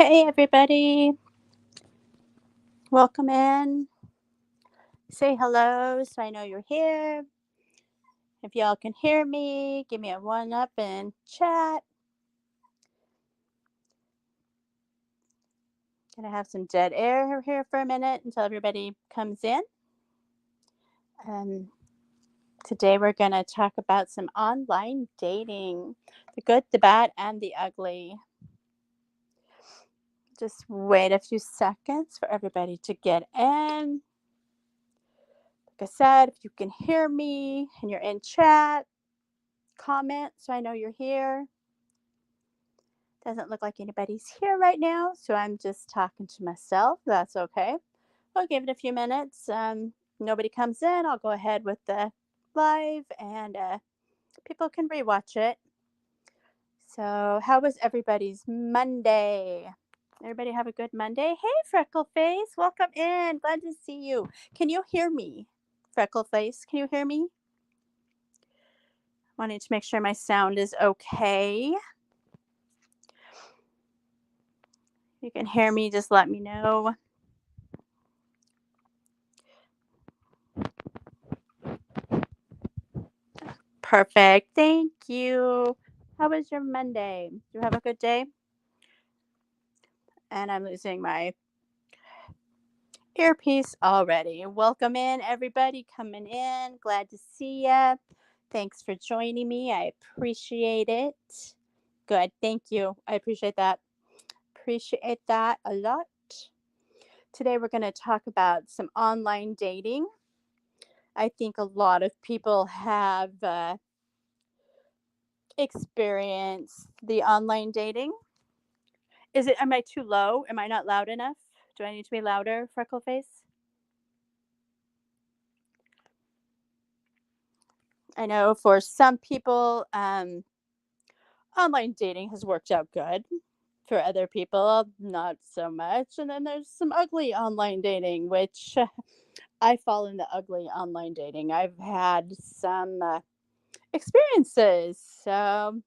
Hey, everybody. Welcome in. Say hello so I know you're here. If y'all can hear me, give me a one up in chat. Gonna have some dead air here for a minute until everybody comes in. Um, Today we're gonna talk about some online dating, the good, the bad, and the ugly. Just wait a few seconds for everybody to get in. Like I said, if you can hear me and you're in chat, comment so I know you're here. Doesn't look like anybody's here right now, so I'm just talking to myself. That's okay. I'll give it a few minutes. Nobody comes in. I'll go ahead with the live, and people can rewatch it. So, how was everybody's Monday? Everybody have a good Monday. Hey, Freckle Face, welcome in. Glad to see you. Can you hear me, Freckle Face? Can you hear me? Wanting to make sure my sound is okay. If you can hear me, just let me know. Perfect. Thank you. How was your Monday? Did you have a good day? And I'm losing my earpiece already. Welcome in, everybody coming in. Glad to see ya. Thanks for joining me. I appreciate it. Good. Thank you. I appreciate that. Appreciate that a lot. Today we're going to talk about some online dating. I think a lot of people have experienced the online dating. Am I too low? Am I not loud enough? Do I need to be louder, Freckle Face? I know for some people, online dating has worked out good. For other people, not so much. And then there's some ugly online dating, which I fall in the ugly online dating. I've had some experiences. So,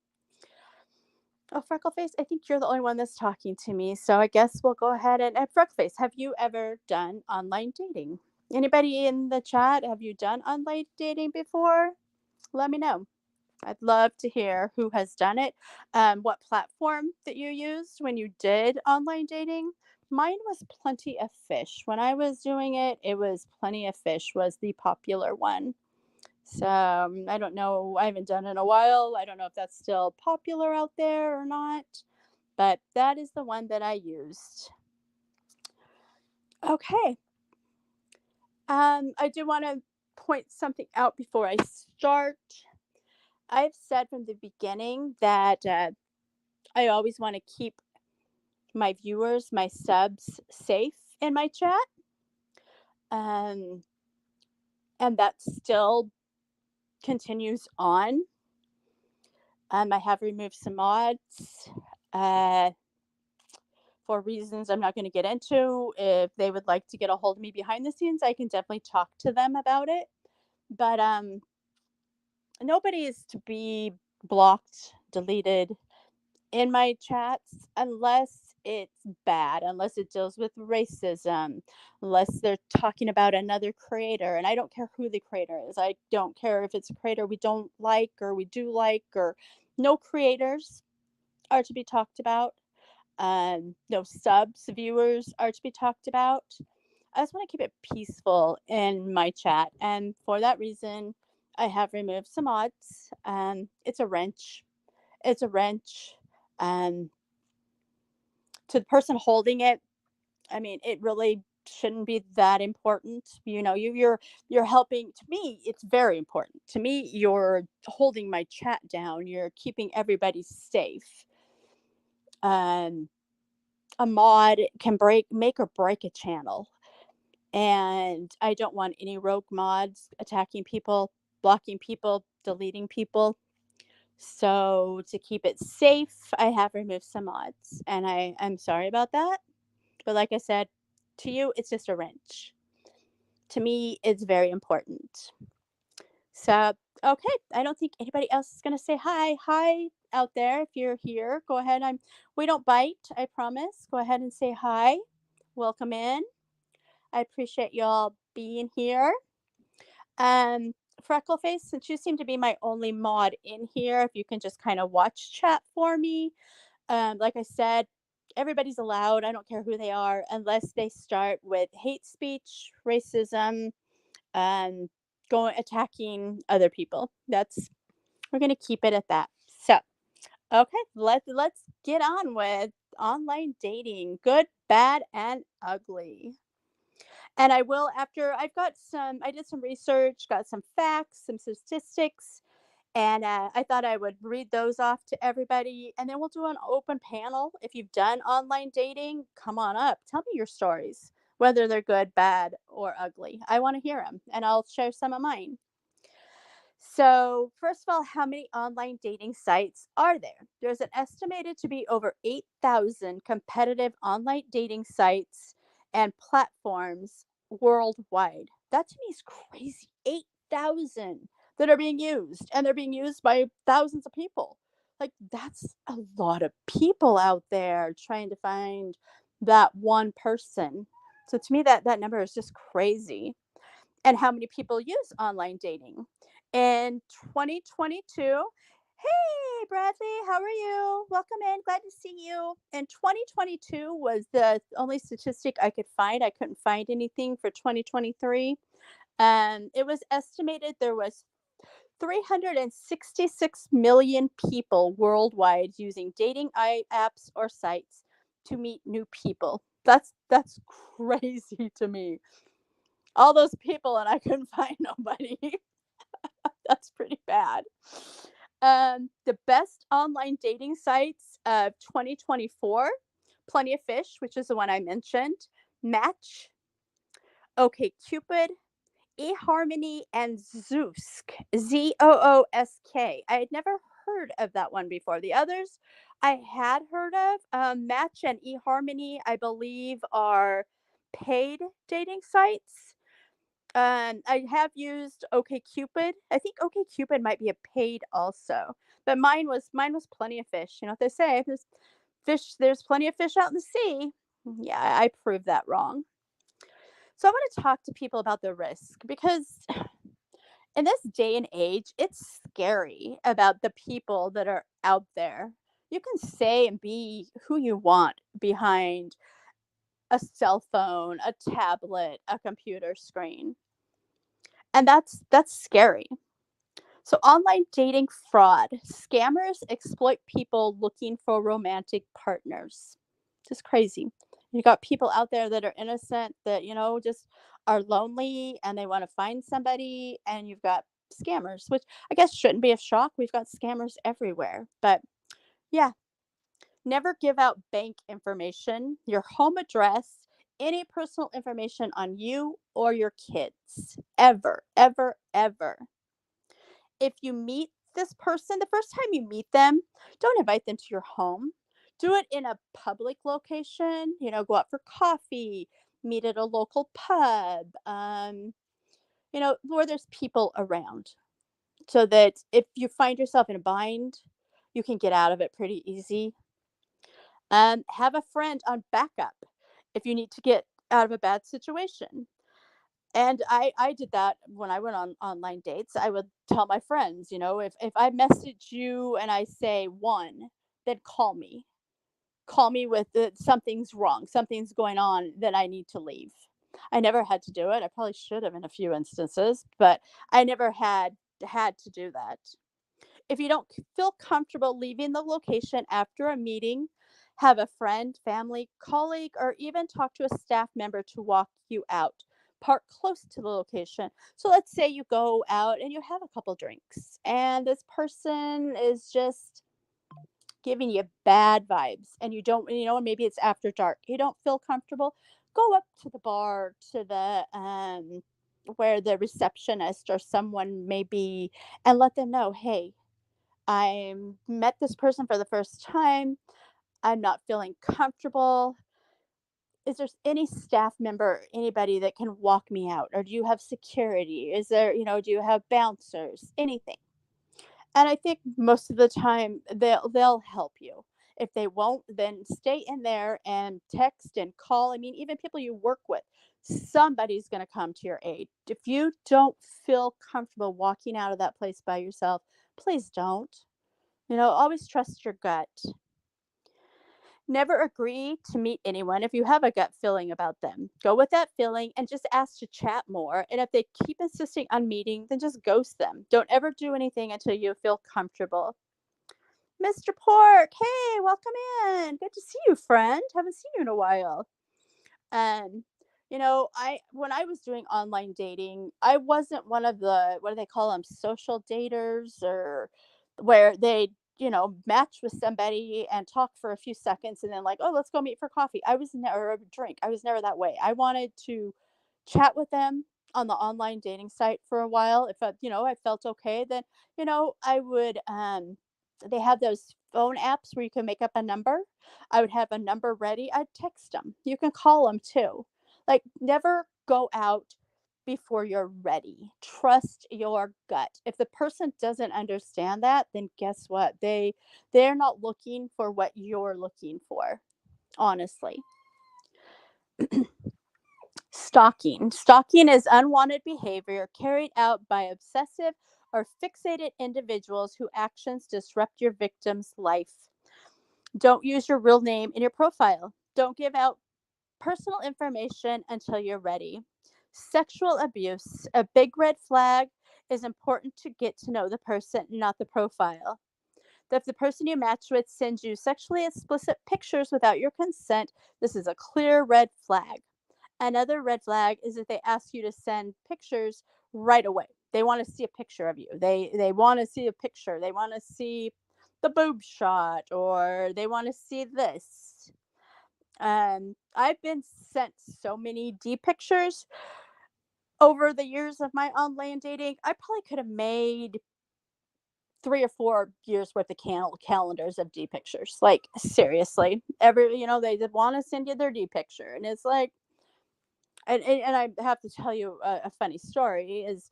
oh, Freckleface, I think you're the only one that's talking to me. So I guess we'll go ahead and Freckleface, have you ever done online dating? Anybody in the chat, have you done online dating before? Let me know. I'd love to hear who has done it. What platform that you used when you did online dating? Mine was Plenty of Fish. When I was doing it, it was Plenty of Fish was the popular one. So I don't know. I haven't done it in a while. I don't know if that's still popular out there or not, but that is the one that I used. Okay. I do want to point something out before I start. I've said from the beginning that I always want to keep my viewers, my subs safe in my chat. Um, and that still continues on. I have removed some mods uh, for reasons I'm not going to get into. If they would like to get a hold of me behind the scenes, I can definitely talk to them about it. But nobody is to be blocked, deleted in my chats unless it's bad, unless it deals with racism, unless they're talking about another creator. And I don't care who the creator is. I don't care if it's a creator we don't like or we do like, or no creators are to be talked about. No subs, viewers are to be talked about. I just want to keep it peaceful in my chat. And for that reason, I have removed some mods. It's a wrench. It's a wrench. Um, to the person holding it, I mean, it really shouldn't be that important. You know, you're helping. To me, it's very important. To me, you're holding my chat down. You're keeping everybody safe. Um, a mod can make or break a channel, and I don't want any rogue mods attacking people, blocking people, deleting people. So to keep it safe, I have removed some mods, and I'm sorry about that. But like I said, to you, it's just a wrench. To me, it's very important. So, okay, I don't think anybody else is going to say hi. Hi, out there, if you're here, go ahead. We don't bite, I promise. Go ahead and say hi. Welcome in. I appreciate y'all being here. Um, Freckleface, since you seem to be my only mod in here, if you can just kind of watch chat for me. Like I said, everybody's allowed. I don't care who they are, unless they start with hate speech, racism, um, going attacking other people. That's We're gonna keep it at that. So, okay, let's get on with online dating, good, bad, and ugly. And I will after I did some research, got some facts, some statistics, and I thought I would read those off to everybody, and then we'll do an open panel. If you've done online dating, come on up. Tell me your stories, whether they're good, bad, or ugly. I want to hear them, and I'll share some of mine. So, first of all, how many online dating sites are there? There's an estimated to be over 8,000 competitive online dating sites and platforms worldwide. That to me is crazy. 8,000 that are being used, and they're being used by thousands of people. Like, that's a lot of people out there trying to find that one person. So, to me, that number is just crazy. And how many people use online dating? In 2022, hey Bradley, how are you? Welcome in, glad to see you. In 2022 was the only statistic I could find. I couldn't find anything for 2023. It was estimated there was 366 million people worldwide using dating apps or sites to meet new people. That's crazy to me. All those people and I couldn't find nobody. That's pretty bad. The best online dating sites of 2024: Plenty of Fish, which is the one I mentioned, Match, Okay Cupid, eHarmony, and Zoosk, Zoosk. I had never heard of that one before. The others I had heard of. Match and eHarmony, I believe, are paid dating sites. I have used OkCupid. I think OkCupid might be a paid also, but mine was Plenty of Fish. You know what they say? There's plenty of fish out in the sea. Yeah, I proved that wrong. So I want to talk to people about the risk because in this day and age, it's scary about the people that are out there. You can say and be who you want behind a cell phone, a tablet, a computer screen. And that's scary. So, online dating fraud. Scammers exploit people looking for romantic partners. Just crazy. You got people out there that are innocent, that, just are lonely and they want to find somebody. And you've got scammers, which I guess shouldn't be a shock. We've got scammers everywhere. But yeah, never give out bank information, your home address, any personal information on you or your kids. Ever, ever, ever. If you meet this person, the first time you meet them, don't invite them to your home. Do it in a public location, go out for coffee, meet at a local pub, where there's people around so that if you find yourself in a bind, you can get out of it pretty easy. Have a friend on backup if you need to get out of a bad situation. And I did that when I went on online dates. I would tell my friends, if I message you and I say one, then call me. Call me with something's wrong, something's going on, then I need to leave. I never had to do it. I probably should have in a few instances, but I never had to do that. If you don't feel comfortable leaving the location after a meeting, have a friend, family, colleague, or even talk to a staff member to walk you out. Park close to the location. So let's say you go out and you have a couple drinks, and this person is just giving you bad vibes, and you don't, maybe it's after dark. You don't feel comfortable. Go up to the bar, to the where the receptionist or someone may be, and let them know, hey, I met this person for the first time. I'm not feeling comfortable. Is there any staff member, anybody that can walk me out? Or do you have security? Is there, do you have bouncers? Anything. And I think most of the time they'll help you. If they won't, then stay in there and text and call. I mean, even people you work with, somebody's going to come to your aid. If you don't feel comfortable walking out of that place by yourself, please don't. Always trust your gut. Never agree to meet anyone if you have a gut feeling about them. Go with that feeling and just ask to chat more. And if they keep insisting on meeting, then just ghost them. Don't ever do anything until you feel comfortable. Mr. Pork, hey, welcome in. Good to see you, friend. Haven't seen you in a while. Um, I when I was doing online dating, I wasn't one of the, what do they call them, social daters, or where they, match with somebody and talk for a few seconds and then like, oh, let's go meet for coffee. I was never a drink. I was never that way. I wanted to chat with them on the online dating site for a while. If I felt okay, then I would they have those phone apps where you can make up a number. I would have a number ready. I'd text them. You can call them too. Like, never go out before you're ready. Trust your gut. If the person doesn't understand that, then guess what? They're not looking for what you're looking for, honestly. Stalking. Stalking is unwanted behavior carried out by obsessive or fixated individuals whose actions disrupt your victim's life. Don't use your real name in your profile. Don't give out personal information until you're ready. Sexual abuse. A big red flag is important to get to know the person, not the profile. If the person you match with sends you sexually explicit pictures without your consent, this is a clear red flag. Another red flag is if they ask you to send pictures right away. They want to see a picture of you. They want to see a picture. They want to see the boob shot, or they want to see this. I've been sent so many D pictures over the years of my online dating. I probably could have made 3 or 4 years worth of calendars of D pictures. Like, seriously, they want to send you their D picture, and it's like, and I have to tell you a funny story. Is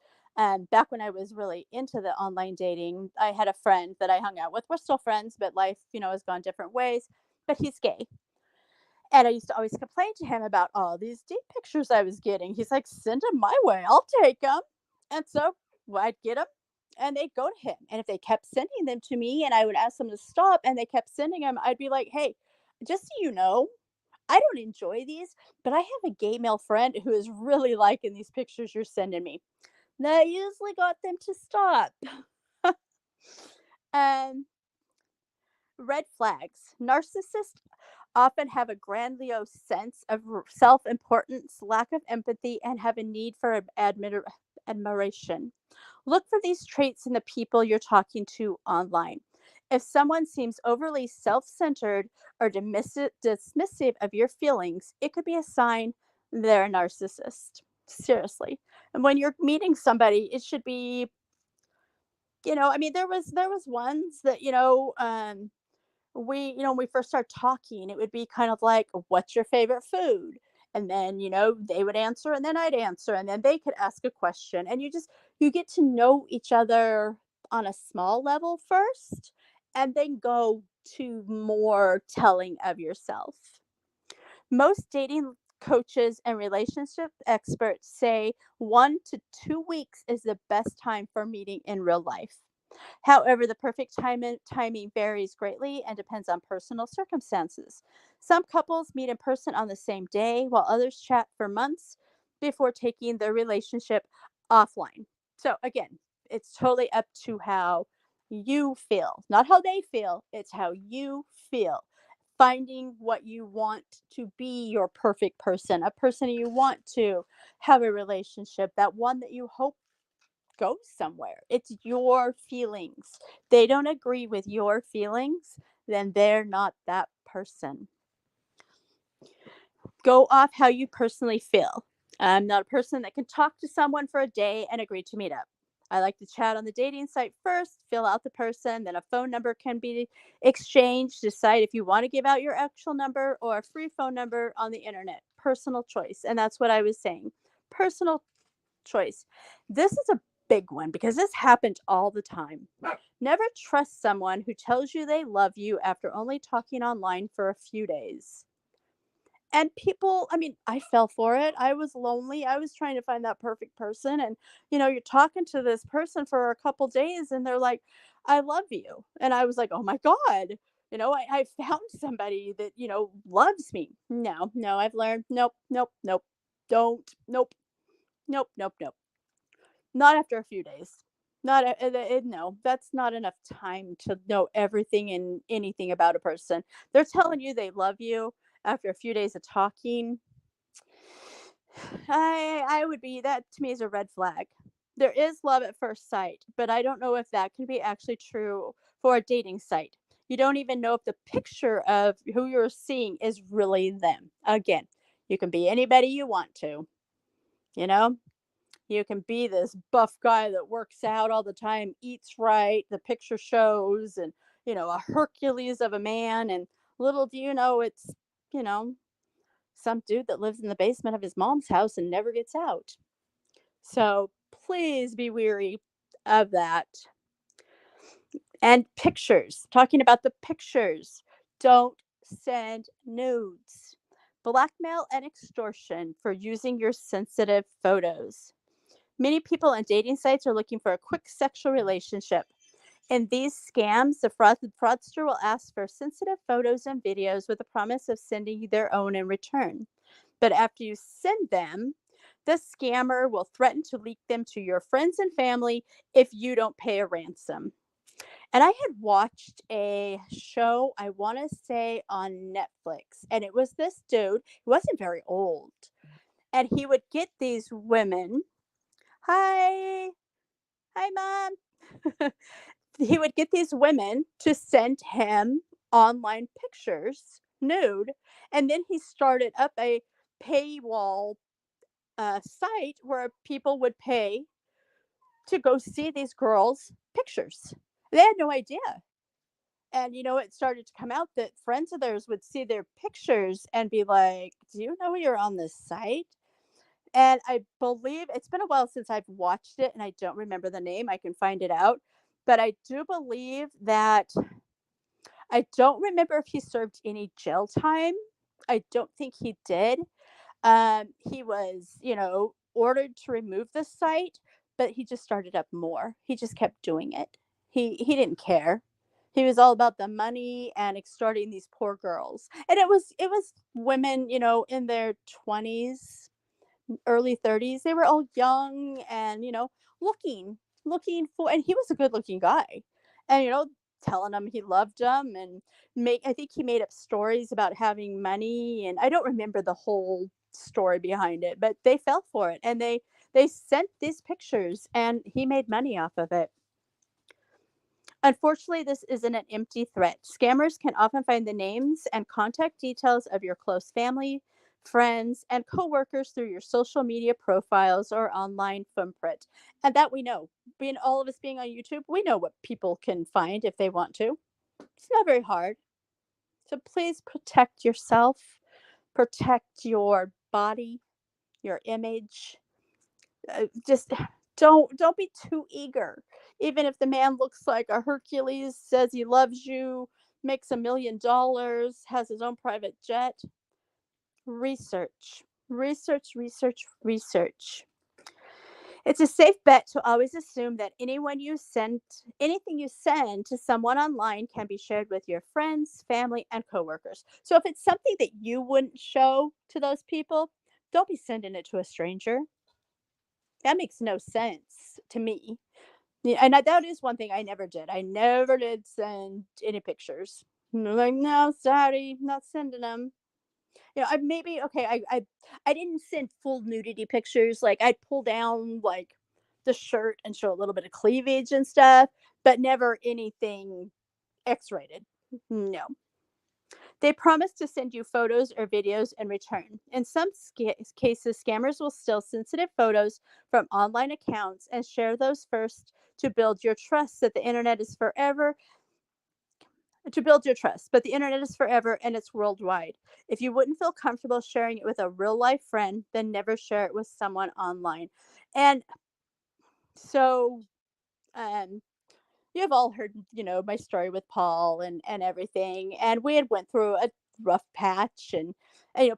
back when I was really into the online dating, I had a friend that I hung out with. We're still friends, but life, has gone different ways. But he's gay, and I used to always complain to him about all these deep pictures I was getting. He's like, "Send them my way, I'll take them." And so, I'd get them, and they'd go to him. And if they kept sending them to me, and I would ask them to stop, and they kept sending them, I'd be like, "Hey, just so you know, I don't enjoy these, but I have a gay male friend who is really liking these pictures you're sending me." That usually got them to stop. um, Red flags. Narcissists often have a grandiose sense of self importance, lack of empathy, and have a need for admiration. Look for these traits in the people you're talking to online. If someone seems overly self centered or dismissive of your feelings, it could be a sign they're a narcissist. Seriously. And when you're meeting somebody, it should be, I mean, there was ones that, when we first started talking, it would be kind of like, what's your favorite food? And then, they would answer, and then I'd answer, and then they could ask a question. And you get to know each other on a small level first, and then go to more telling of yourself. Most dating coaches and relationship experts say 1 to 2 weeks is the best time for meeting in real life. However, the perfect timing varies greatly and depends on personal circumstances. Some couples meet in person on the same day, while others chat for months before taking their relationship offline. So, again, it's totally up to how you feel, not how they feel, it's how you feel. Finding what you want to be your perfect person, a person you want to have a relationship, that one that you hope go somewhere. It's your feelings. They don't agree with your feelings, then they're not that person. Go off how you personally feel. I'm not a person that can talk to someone for a day and agree to meet up. I like to chat on the dating site first, fill out the person, then a phone number can be exchanged. Decide if you want to give out your actual number or a free phone number on the internet. Personal choice. And that's what I was saying. Personal choice. This is a big one because this happened all the time. Never trust someone who tells you they love you after only talking online for a few days. And people, I mean, I fell for it. I was lonely. I was trying to find that perfect person. And, you're talking to this person for a couple days and they're like, I love you. And I was like, oh my God, I found somebody that, loves me. No, no, I've learned, nope, nope, nope. Don't, nope, nope, nope, nope. Not after a few days. Not no, that's not enough time to know everything and anything about a person. They're telling you they love you after a few days of talking. I would be that to me is a red flag. There is love at first sight, but I don't know if that can be actually true for a dating site. You don't even know if the picture of who you're seeing is really them. Again, you can be anybody you want to, you know? You can be this buff guy that works out all the time, eats right, the picture shows, and, a Hercules of a man. And little do you know, it's, you know, some dude that lives in the basement of his mom's house and never gets out. So please be weary of that. And pictures, talking about the pictures, don't send nudes. Blackmail and extortion for using your sensitive photos. Many people on dating sites are looking for a quick sexual relationship. In these scams, the fraudster will ask for sensitive photos and videos with the promise of sending you their own in return. But after you send them, the scammer will threaten to leak them to your friends and family if you don't pay a ransom. And I had watched a show, I want to say on Netflix, and it was this dude, he wasn't very old, and he would get these women. Hi, hi, mom. He would get these women to send him online pictures, nude, and then he started up a paywall site where people would pay to go see these girls' pictures. They had no idea. And it started to come out that friends of theirs would see their pictures and be like, "Do you know you're on this site?" And I believe it's been a while since I've watched it and I don't remember the name. I can find it out. But I do believe that I don't remember if he served any jail time. I don't think he did. He was, ordered to remove the site, but he just started up more. He just kept doing it. He didn't care. He was all about the money and extorting these poor girls. And it was women, in their 20s, early 30s. They were all young and, looking, looking for, and he was a good looking guy. And, telling them he loved them and I think he made up stories about having money. And I don't remember the whole story behind it, but they fell for it and they sent these pictures and he made money off of it. Unfortunately, this isn't an empty threat. Scammers can often find the names and contact details of your close family, friends, and coworkers through your social media profiles or online footprint. And that we know. Being all of us being on YouTube, we know what people can find if they want to. It's not very hard. So please protect yourself, protect your body, your image. Just don't be too eager. Even if the man looks like a Hercules, says he loves you, makes $1 million, has his own private jet, research, research, research, research. It's a safe bet to always assume that anything you send to someone online can be shared with your friends, family, and coworkers. So if it's something that you wouldn't show to those people, don't be sending it to a stranger. That makes no sense to me. Yeah, and that is one thing I never did. I never did send any pictures. Like, no, sorry, not sending them. I maybe okay. I didn't send full nudity pictures. Like I'd pull down like the shirt and show a little bit of cleavage and stuff, but never anything X-rated. No. They promise to send you photos or videos in return. In some cases, scammers will steal sensitive photos from online accounts and share those first to build your trust that the internet is forever. To build your trust, but the internet is forever and it's worldwide. If you wouldn't feel comfortable sharing it with a real life friend, then never share it with someone online. And So, um, you have all heard, my story with Paul and everything, and we had went through a rough patch, and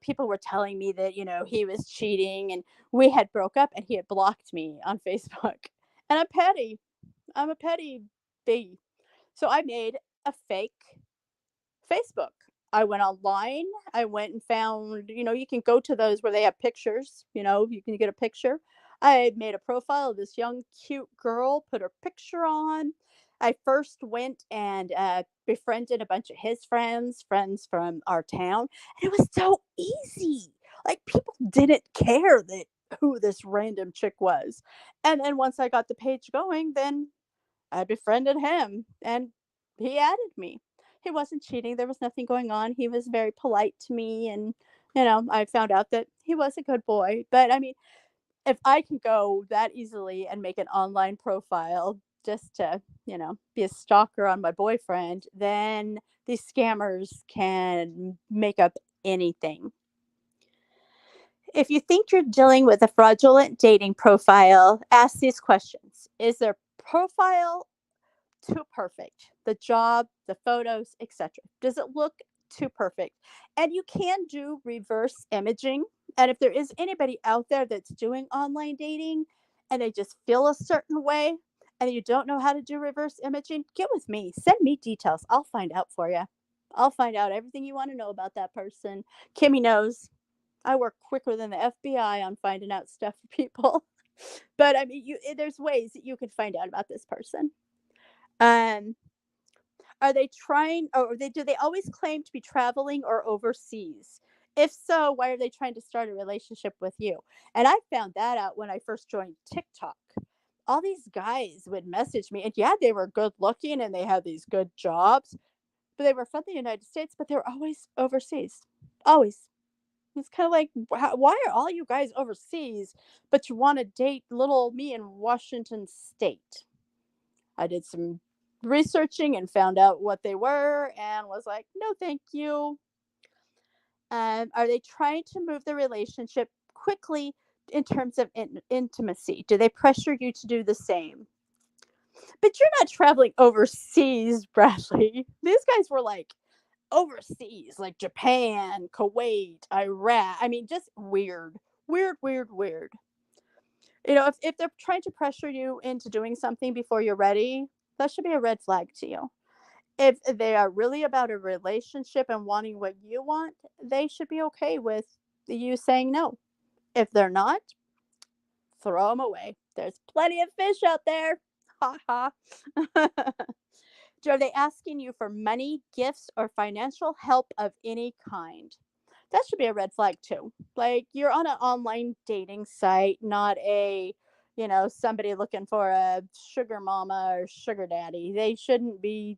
people were telling me that he was cheating, and we had broke up, and he had blocked me on Facebook, and I'm petty. I'm a petty bee, so I made a fake Facebook. I went online. I went and found, you can go to those where they have pictures, you can get a picture. I made a profile of this young, cute girl, put her picture on. I first went and befriended a bunch of his friends, friends from our town. And it was so easy. Like, people didn't care that who this random chick was. And then once I got the page going, then I befriended him and he added me. He wasn't cheating. There was nothing going on. He was very polite to me. And, I found out that he was a good boy. But I mean, if I can go that easily and make an online profile just to, be a stalker on my boyfriend, then these scammers can make up anything. If you think you're dealing with a fraudulent dating profile, ask these questions. Is their profile too perfect? The job, the photos, etc. Does it look too perfect? And you can do reverse imaging. And if there is anybody out there that's doing online dating and they just feel a certain way and you don't know how to do reverse imaging, get with me. Send me details. I'll find out for you. I'll find out everything you want to know about that person. Kimmy knows. I work quicker than the FBI on finding out stuff for people. But I mean, there's ways that you can find out about this person. Um, are they trying, or do they always claim to be traveling or overseas? If so, why are they trying to start a relationship with you? And I found that out when I first joined TikTok. All these guys would message me, and yeah, they were good looking and they had these good jobs, but they were from the United States, but they were always overseas. Always. It's kind of like, why are all you guys overseas, but you want to date little old me in Washington State? I did some researching and found out what they were and was like, no, thank you. Are they trying to move the relationship quickly in terms of intimacy? Do they pressure you to do the same? But you're not traveling overseas, Bradley. These guys were like overseas, like Japan, Kuwait, Iraq. I mean, just weird, weird, weird, weird. If they're trying to pressure you into doing something before you're ready, that should be a red flag to you. If they are really about a relationship and wanting what you want, they should be okay with you saying no. If they're not, throw them away. There's plenty of fish out there. Ha ha. Are they asking you for money, gifts, or financial help of any kind? That should be a red flag too. Like, you're on an online dating site, not somebody looking for a sugar mama or sugar daddy. They shouldn't be,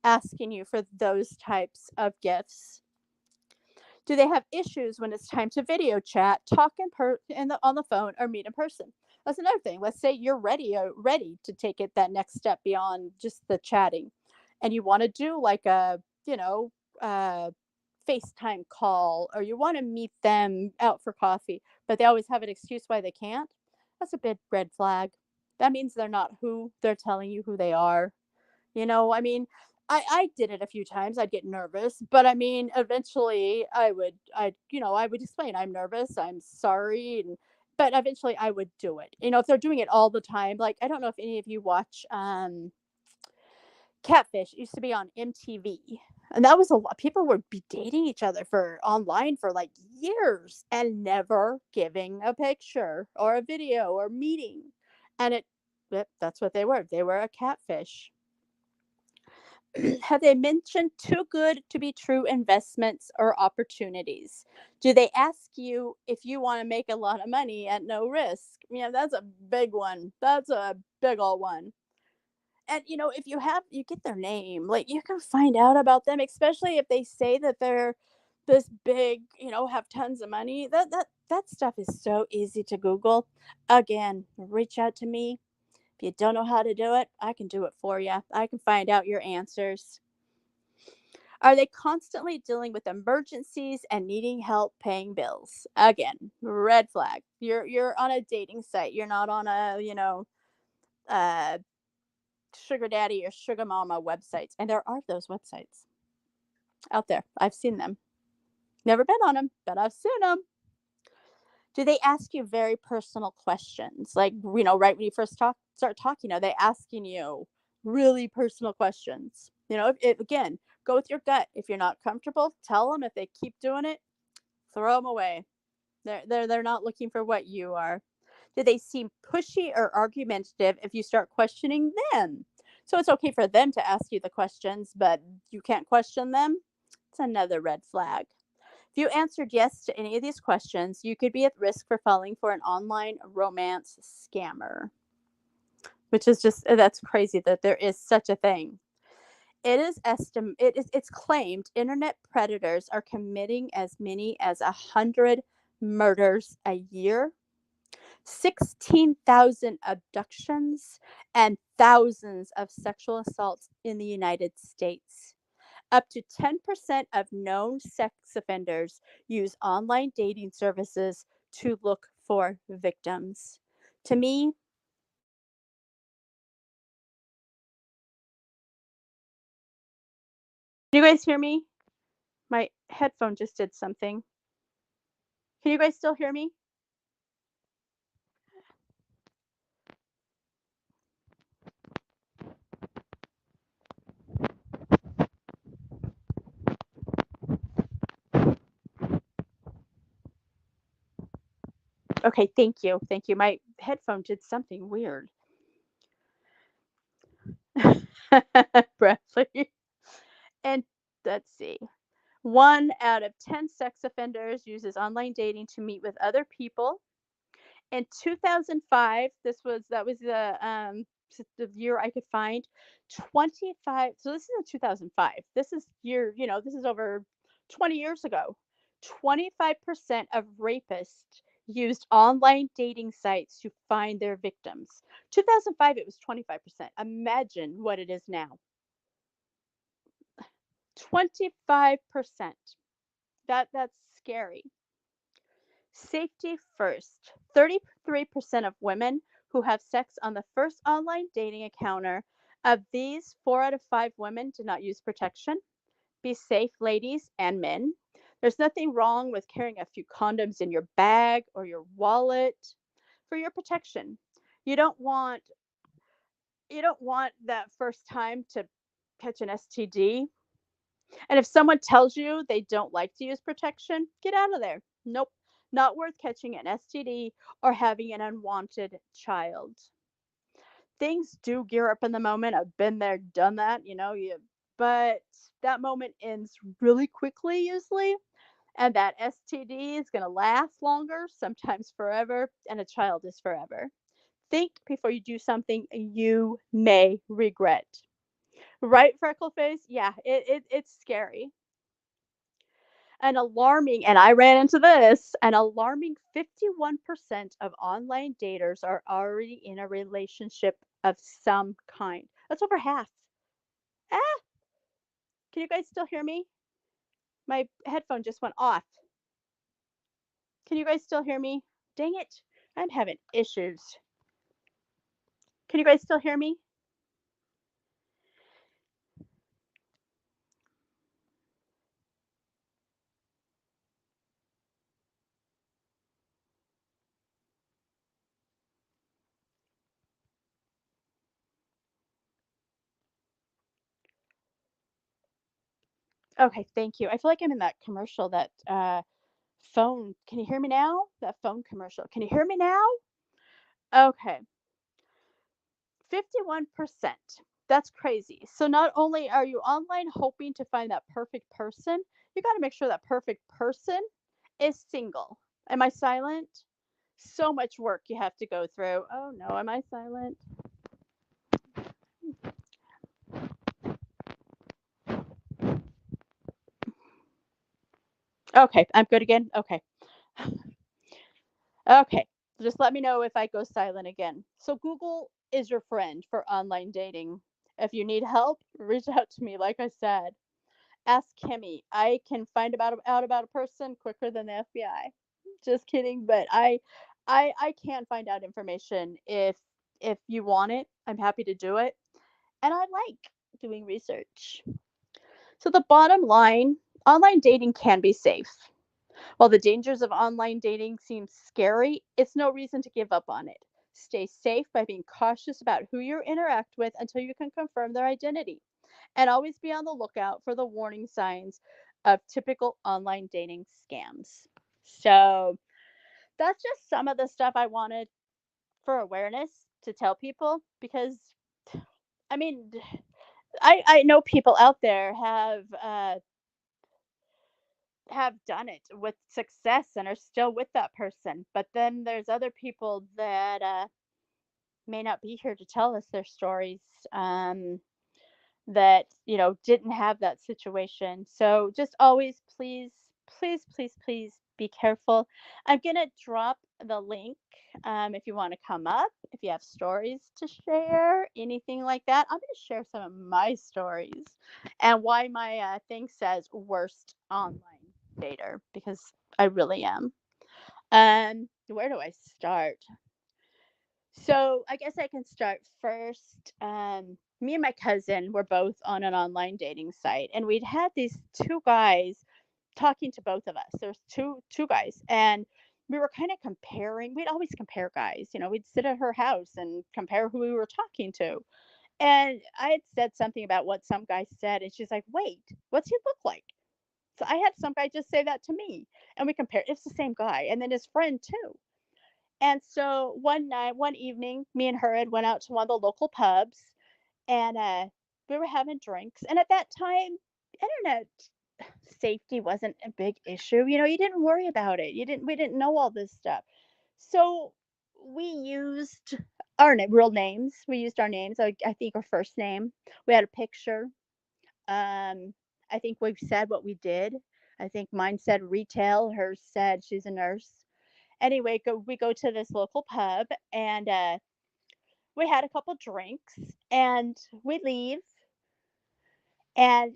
asking you for those types of gifts. Do they have issues when it's time to video chat, talk on the phone, or meet in person? That's another thing. Let's say you're ready to take it that next step beyond just the chatting, and you want to do like a uh, FaceTime call, or you want to meet them out for coffee, but they always have an excuse why they can't. That's a big red flag. That means they're not who they're telling you who they are. I mean, I did it a few times. I'd get nervous, but I mean, eventually I would explain I'm nervous, I'm sorry, but eventually I would do it. If they're doing it all the time, like, I don't know if any of you watch Catfish. It used to be on MTV. And that was a lot. People would be dating each other for online for like years and never giving a picture or a video or meeting. And that's what they were. They were a catfish. Have they mentioned too good to be true investments or opportunities? Do they ask you if you want to make a lot of money at no risk? That's a big one. That's a big old one. And if you get their name, like, you can find out about them, especially if they say that they're this big, have tons of money. That stuff is so easy to Google. Again, reach out to me. If you don't know how to do it, I can do it for you. I can find out your answers. Are they constantly dealing with emergencies and needing help paying bills? Again, red flag. You're on a dating site. You're not on a, uh sugar daddy or sugar mama websites. And there are those websites out there. I've seen them. Never been on them, but I've seen them. Do they ask you very personal questions? Like, right when you first start talking, are they asking you really personal questions? Again, go with your gut. If you're not comfortable, tell them. If they keep doing it, throw them away. They're not looking for what you are. Do they seem pushy or argumentative if you start questioning them? So it's okay for them to ask you the questions, but you can't question them. It's another red flag. If you answered yes to any of these questions, you could be at risk for falling for an online romance scammer, which is just that's crazy that there is such a thing. It's claimed internet predators are committing as many as 100 murders a year, 16,000 abductions, and thousands of sexual assaults in the United States. Up to 10% of known sex offenders use online dating services to look for victims. To me, can you guys hear me? My headphone just did something. Can you guys still hear me? Okay, thank you. Thank you. My headphone did something weird. Bradley. And let's see. 1 out of 10 sex offenders uses online dating to meet with other people. In 2005, that was the year I could find 25. So this is in 2005. This is over 20 years ago. 25% of rapists used online dating sites to find their victims. 2005 it was 25%. Imagine what it is now. 25%. That's scary. Safety first. 33% of women who have sex on the first online dating encounter, of these, 4 out of 5 women did not use protection. Be safe, ladies and men. There's nothing wrong with carrying a few condoms in your bag or your wallet for your protection. You don't want that first time to catch an STD. And if someone tells you they don't like to use protection, get out of there. Nope, not worth catching an STD or having an unwanted child. Things do gear up in the moment. I've been there, done that, but that moment ends really quickly usually, and that STD is going to last longer, sometimes forever, and a child is forever. Think before you do something you may regret. Right, freckle face? Yeah, it's scary. And I ran into this, an alarming 51% of online daters are already in a relationship of some kind. That's over half. Ah, can you guys still hear me? My headphone just went off. Can you guys still hear me? Dang it. I'm having issues. Can you guys still hear me? Okay, thank you. I feel like I'm in that commercial, that phone. Can you hear me now? That phone commercial. Can you hear me now? Okay. 51%. That's crazy. So not only are you online hoping to find that perfect person, you got to make sure that perfect person is single. Am I silent? So much work you have to go through. Oh no, am I silent? Okay, I'm good again. Okay. Okay. Just let me know if I go silent again. So Google is your friend for online dating. If you need help, reach out to me like I said. Ask Kimmy. I can find out about a person quicker than the FBI. Just kidding, but I can find out information if you want it. I'm happy to do it, and I like doing research. So the bottom line, online dating can be safe. While the dangers of online dating seem scary, it's no reason to give up on it. Stay safe by being cautious about who you interact with until you can confirm their identity. And always be on the lookout for the warning signs of typical online dating scams. So that's just some of the stuff I wanted for awareness to tell people because I mean I know people out there have done it with success and are still with that person. But then there's other people that may not be here to tell us their stories. That didn't have that situation, so just always please be careful. I'm gonna drop the link, if you want to come up, if you have stories to share, anything like that. I'm gonna share some of my stories and why my thing says worst online dater, because I really am. Where do I start? So I guess I can start first. Me and my cousin were both on an online dating site, and we'd had these two guys talking to both of us. There's two guys, and we were kind of comparing. We'd always compare guys. We'd sit at her house and compare who we were talking to. And I had said something about what some guy said, and she's like, "Wait, what's he look like?" So I had some guy just say that to me, and we compared. It's the same guy, and then his friend too. And so one evening, me and her had went out to one of the local pubs, and we were having drinks. And at that time, internet safety wasn't a big issue. You didn't worry about it. We didn't know all this stuff. So we used our real names. We used our names. I think our first name. We had a picture. I think we said what we did. I think mine said retail. Hers said she's a nurse. Anyway, we go to this local pub, and we had a couple drinks, and we leave, and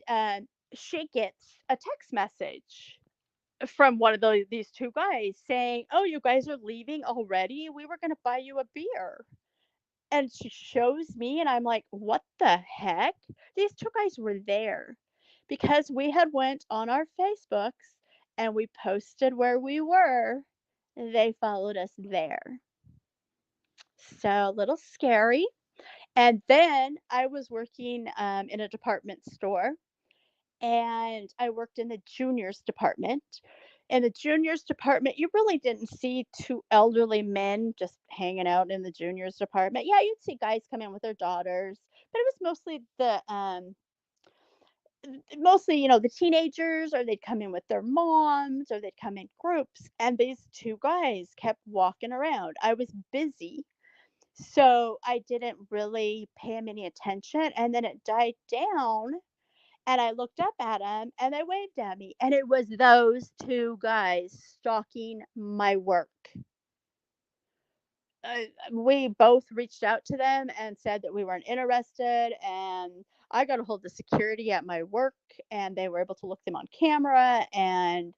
she gets a text message from one of these two guys saying, "Oh, you guys are leaving already? We were going to buy you a beer." And she shows me, and I'm like, "What the heck?" These two guys were there because we had went on our Facebooks and we posted where we were. They followed us there. So a little scary. And then I was working in a department store, and I worked in the juniors department. In the juniors department, you really didn't see two elderly men just hanging out in the juniors department. Yeah, you'd see guys come in with their daughters, but it was mostly, the teenagers, or they'd come in with their moms, or they'd come in groups. And these two guys kept walking around. I was busy, so I didn't really pay him any attention, and then it died down, and I looked up at him, and they waved at me, and it was those 2 guys stalking my work. We both reached out to them and said that we weren't interested, and I got a hold of security at my work, and they were able to look them on camera and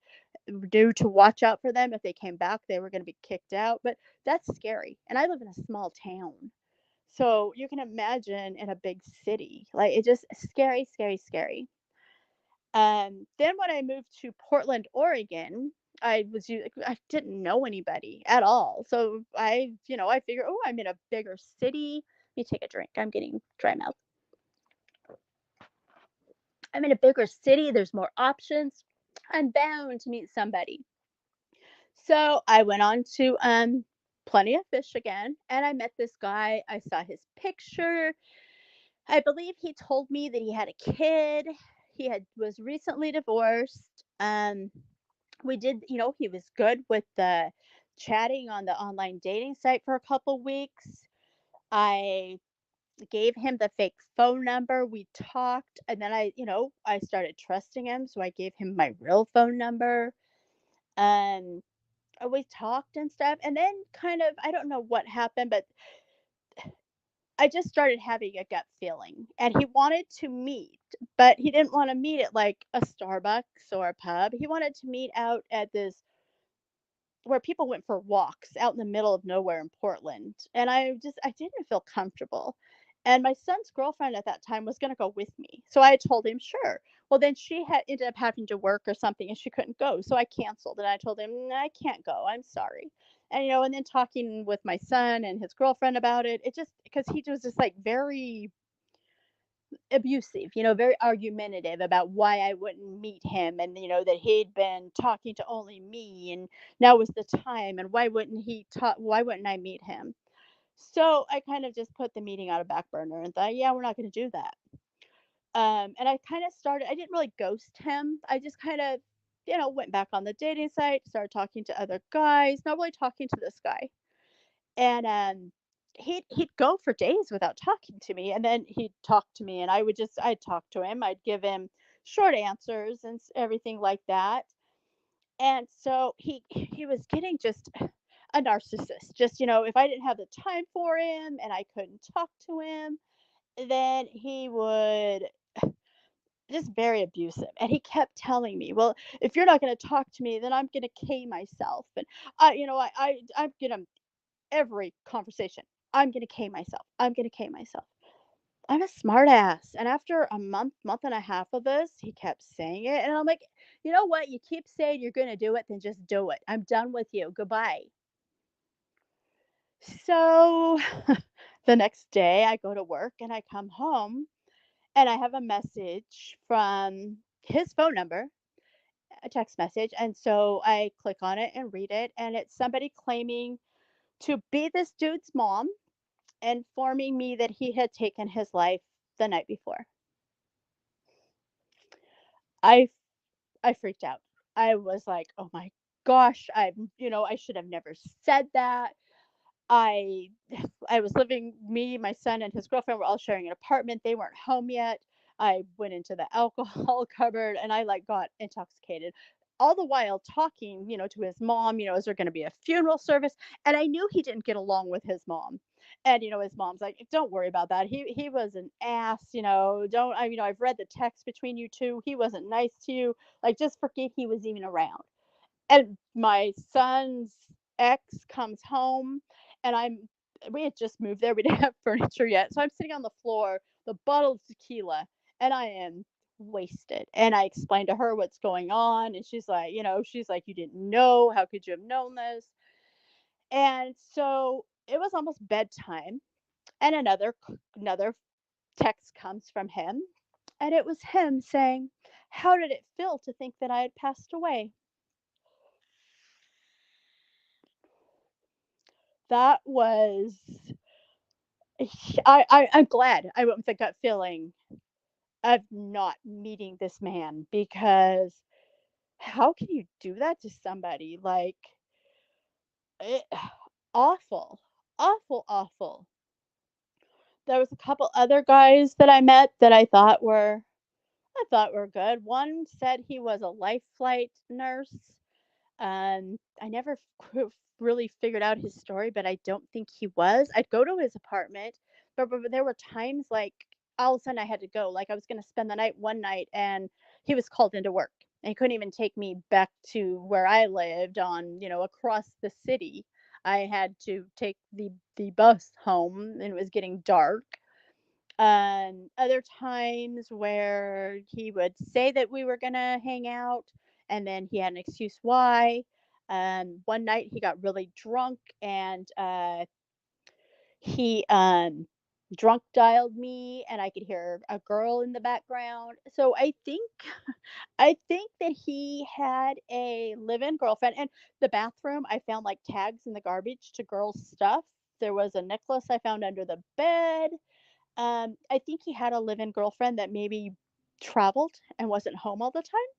do to watch out for them. If they came back, they were gonna be kicked out, but that's scary, and I live in a small town. So you can imagine in a big city, like it just scary, scary, scary. Then when I moved to Portland, Oregon, I didn't know anybody at all. So I figure, oh, I'm in a bigger city. Let me take a drink. I'm getting dry mouth. I'm in a bigger city. There's more options. I'm bound to meet somebody. So I went on to Plenty of Fish again, and I met this guy. I saw his picture. I believe he told me that he had a kid. He had was recently divorced. We did, he was good with the chatting on the online dating site for a couple weeks. I gave him the fake phone number. We talked, and then I started trusting him, so I gave him my real phone number. Um, we talked and stuff, and then kind of, I don't know what happened, but I just started having a gut feeling, and he wanted to meet, but he didn't wanna meet at, like, a Starbucks or a pub. He wanted to meet out at this where people went for walks out in the middle of nowhere in Portland, and I didn't feel comfortable. And my son's girlfriend at that time was gonna go with me, so I told him, "Sure." Well, then she had ended up having to work or something, and she couldn't go, so I canceled, and I told him, "Nah, I can't go, I'm sorry." And, and then talking with my son and his girlfriend about it, it just because he was just, like, very abusive, very argumentative about why I wouldn't meet him, and that he'd been talking to only me, and now was the time, and why wouldn't I meet him? So I kind of just put the meeting on a back burner and thought, yeah, we're not going to do that. And I kind of started, I didn't really ghost him. I just kind of, went back on the dating site, started talking to other guys, not really talking to this guy. And he'd go for days without talking to me, and then he'd talk to me, and I'd talk to him, I'd give him short answers and everything like that. And so he was getting just a narcissist. Just, if I didn't have the time for him and I couldn't talk to him, then he would just very abusive. And he kept telling me, "Well, if you're not going to talk to me, then I'm going to K myself." And I'm going to every conversation. I'm going to K myself. I'm going to K myself. I'm a smart ass. And after a month and a half of this, he kept saying it. And I'm like, you know what? You keep saying you're going to do it, then just do it. I'm done with you. Goodbye. So the next day, I go to work and I come home and I have a message from his phone number, a text message. And so I click on it and read it. And it's somebody claiming to be this dude's mom, informing me that he had taken his life the night before. I I freaked out. I was like, "Oh my gosh, I should have never said that." I I was living me, my son, and his girlfriend were all sharing an apartment. They weren't home yet. I went into the alcohol cupboard and I like got intoxicated. All the while talking, to his mom, is there going to be a funeral service? And I knew he didn't get along with his mom. And his mom's like, "Don't worry about that. He was an ass, don't I've read the text between you two. He wasn't nice to you. Like just forget he was even around." And my son's ex comes home, and we had just moved there, we didn't have furniture yet, so I'm sitting on the floor, the bottle of tequila, and I am wasted, and I explained to her what's going on, and she's like, "You didn't know, how could you have known this?" And so, it was almost bedtime, and another text comes from him, and it was him saying, "How did it feel to think that I had passed away?" That was I'm glad I went with the gut feeling of not meeting this man, because how can you do that to somebody? Like, it awful, awful, awful. There was a couple other guys that I met that I thought were good. One said he was a life flight nurse. I never really figured out his story, but I don't think he was. I'd go to his apartment, but there were times like all of a sudden I had to go. Like I was going to spend the night one night, and he was called into work, and he couldn't even take me back to where I lived across the city. I had to take the bus home, and it was getting dark. Other times where he would say that we were gonna hang out, and then he had an excuse why. One night he got really drunk, and he drunk dialed me, and I could hear a girl in the background. So I think that he had a live-in girlfriend. And the bathroom, I found like tags in the garbage to girls' stuff. There was a necklace I found under the bed. I think he had a live-in girlfriend that maybe traveled and wasn't home all the time.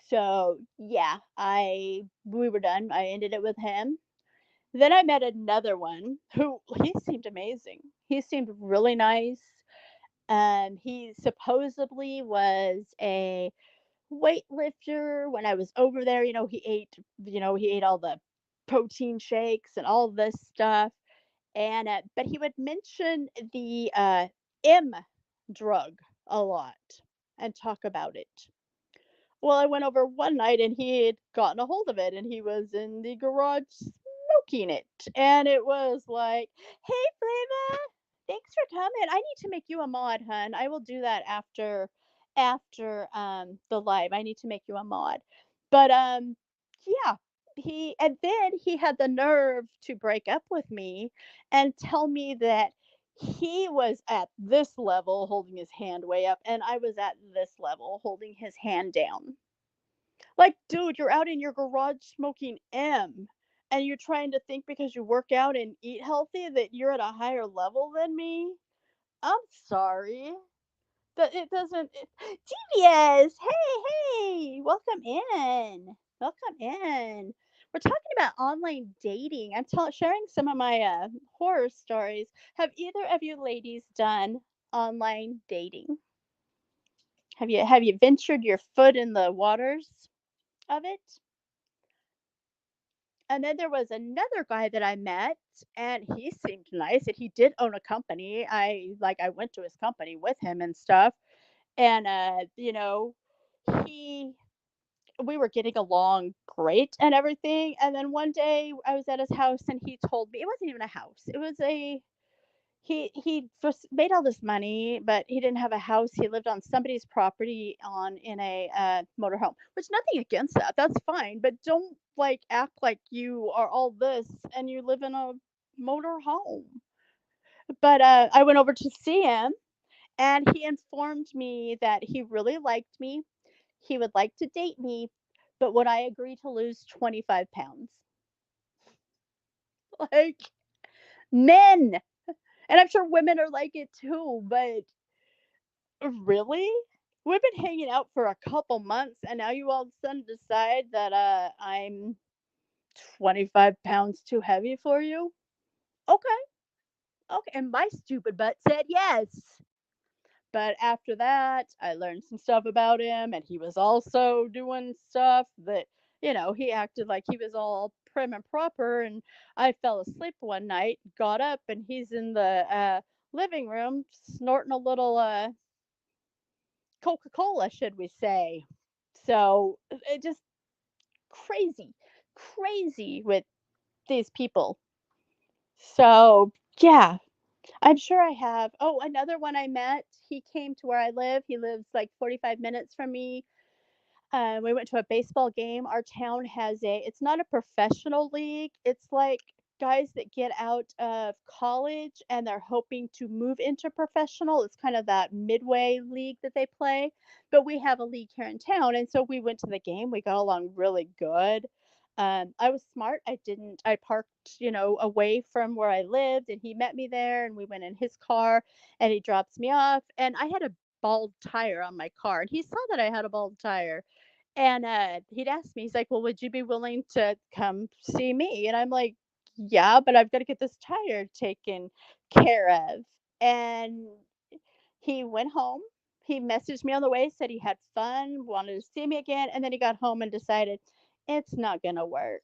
So, yeah, I we were done. I ended it with him. Then I met another one who he seemed amazing. He seemed really nice. He supposedly was a weightlifter. When I was over there, he ate all the protein shakes and all this stuff. And but he would mention the M drug a lot and talk about it. Well, I went over one night and he had gotten a hold of it and he was in the garage smoking it. And it was like, "Hey, Flava, thanks for coming. I need to make you a mod, hun. I will do that after the live. I need to make you a mod." But yeah, he and then he had the nerve to break up with me and tell me that he was at this level holding his hand way up and I was at this level holding his hand down. Like, dude, you're out in your garage smoking M, and you're trying to think because you work out and eat healthy that you're at a higher level than me? I'm sorry. That it doesn't it Devious! Hey, welcome in. Welcome in. We're talking about online dating. I'm sharing some of my horror stories. Have either of you ladies done online dating? Have you ventured your foot in the waters of it? And then there was another guy that I met, and he seemed nice, and he did own a company. I went to his company with him and stuff, and, he we were getting along great and everything, and then one day I was at his house, and he told me it wasn't even a house, it was a he just made all this money, but he didn't have a house. He lived on somebody's property on in a motor home, which nothing against that. That's fine, but don't like act like you are all this and you live in a motor home. But I went over to see him, and he informed me that he really liked me. He would like to date me, but would I agree to lose 25 pounds? Like men, and I'm sure women are like it too, but really? We've been hanging out for a couple months, and now you all of a sudden decide that, I'm 25 pounds too heavy for you? Okay, okay, and my stupid butt said yes. But after that, I learned some stuff about him, and he was also doing stuff that, he acted like he was all prim and proper, and I fell asleep one night, got up, and he's in the, living room snorting a little, Coca-Cola, should we say. So, it just crazy, crazy with these people. So, yeah, I'm sure I have. Oh, another one I met, he came to where I live. He lives like 45 minutes from me. We went to a baseball game. Our town has it's not a professional league. It's like guys that get out of college and they're hoping to move into professional. It's kind of that midway league that they play. But we have a league here in town. And so we went to the game. We got along really good. I was smart. I parked, away from where I lived and he met me there and we went in his car and he drops me off. And I had a bald tire on my car and he saw that I had a bald tire and, he'd asked me, he's like, "Well, would you be willing to come see me?" And I'm like, "Yeah, but I've gotta get this tire taken care of." And he went home. He messaged me on the way, said he had fun, wanted to see me again, and then he got home and decided, "It's not gonna work.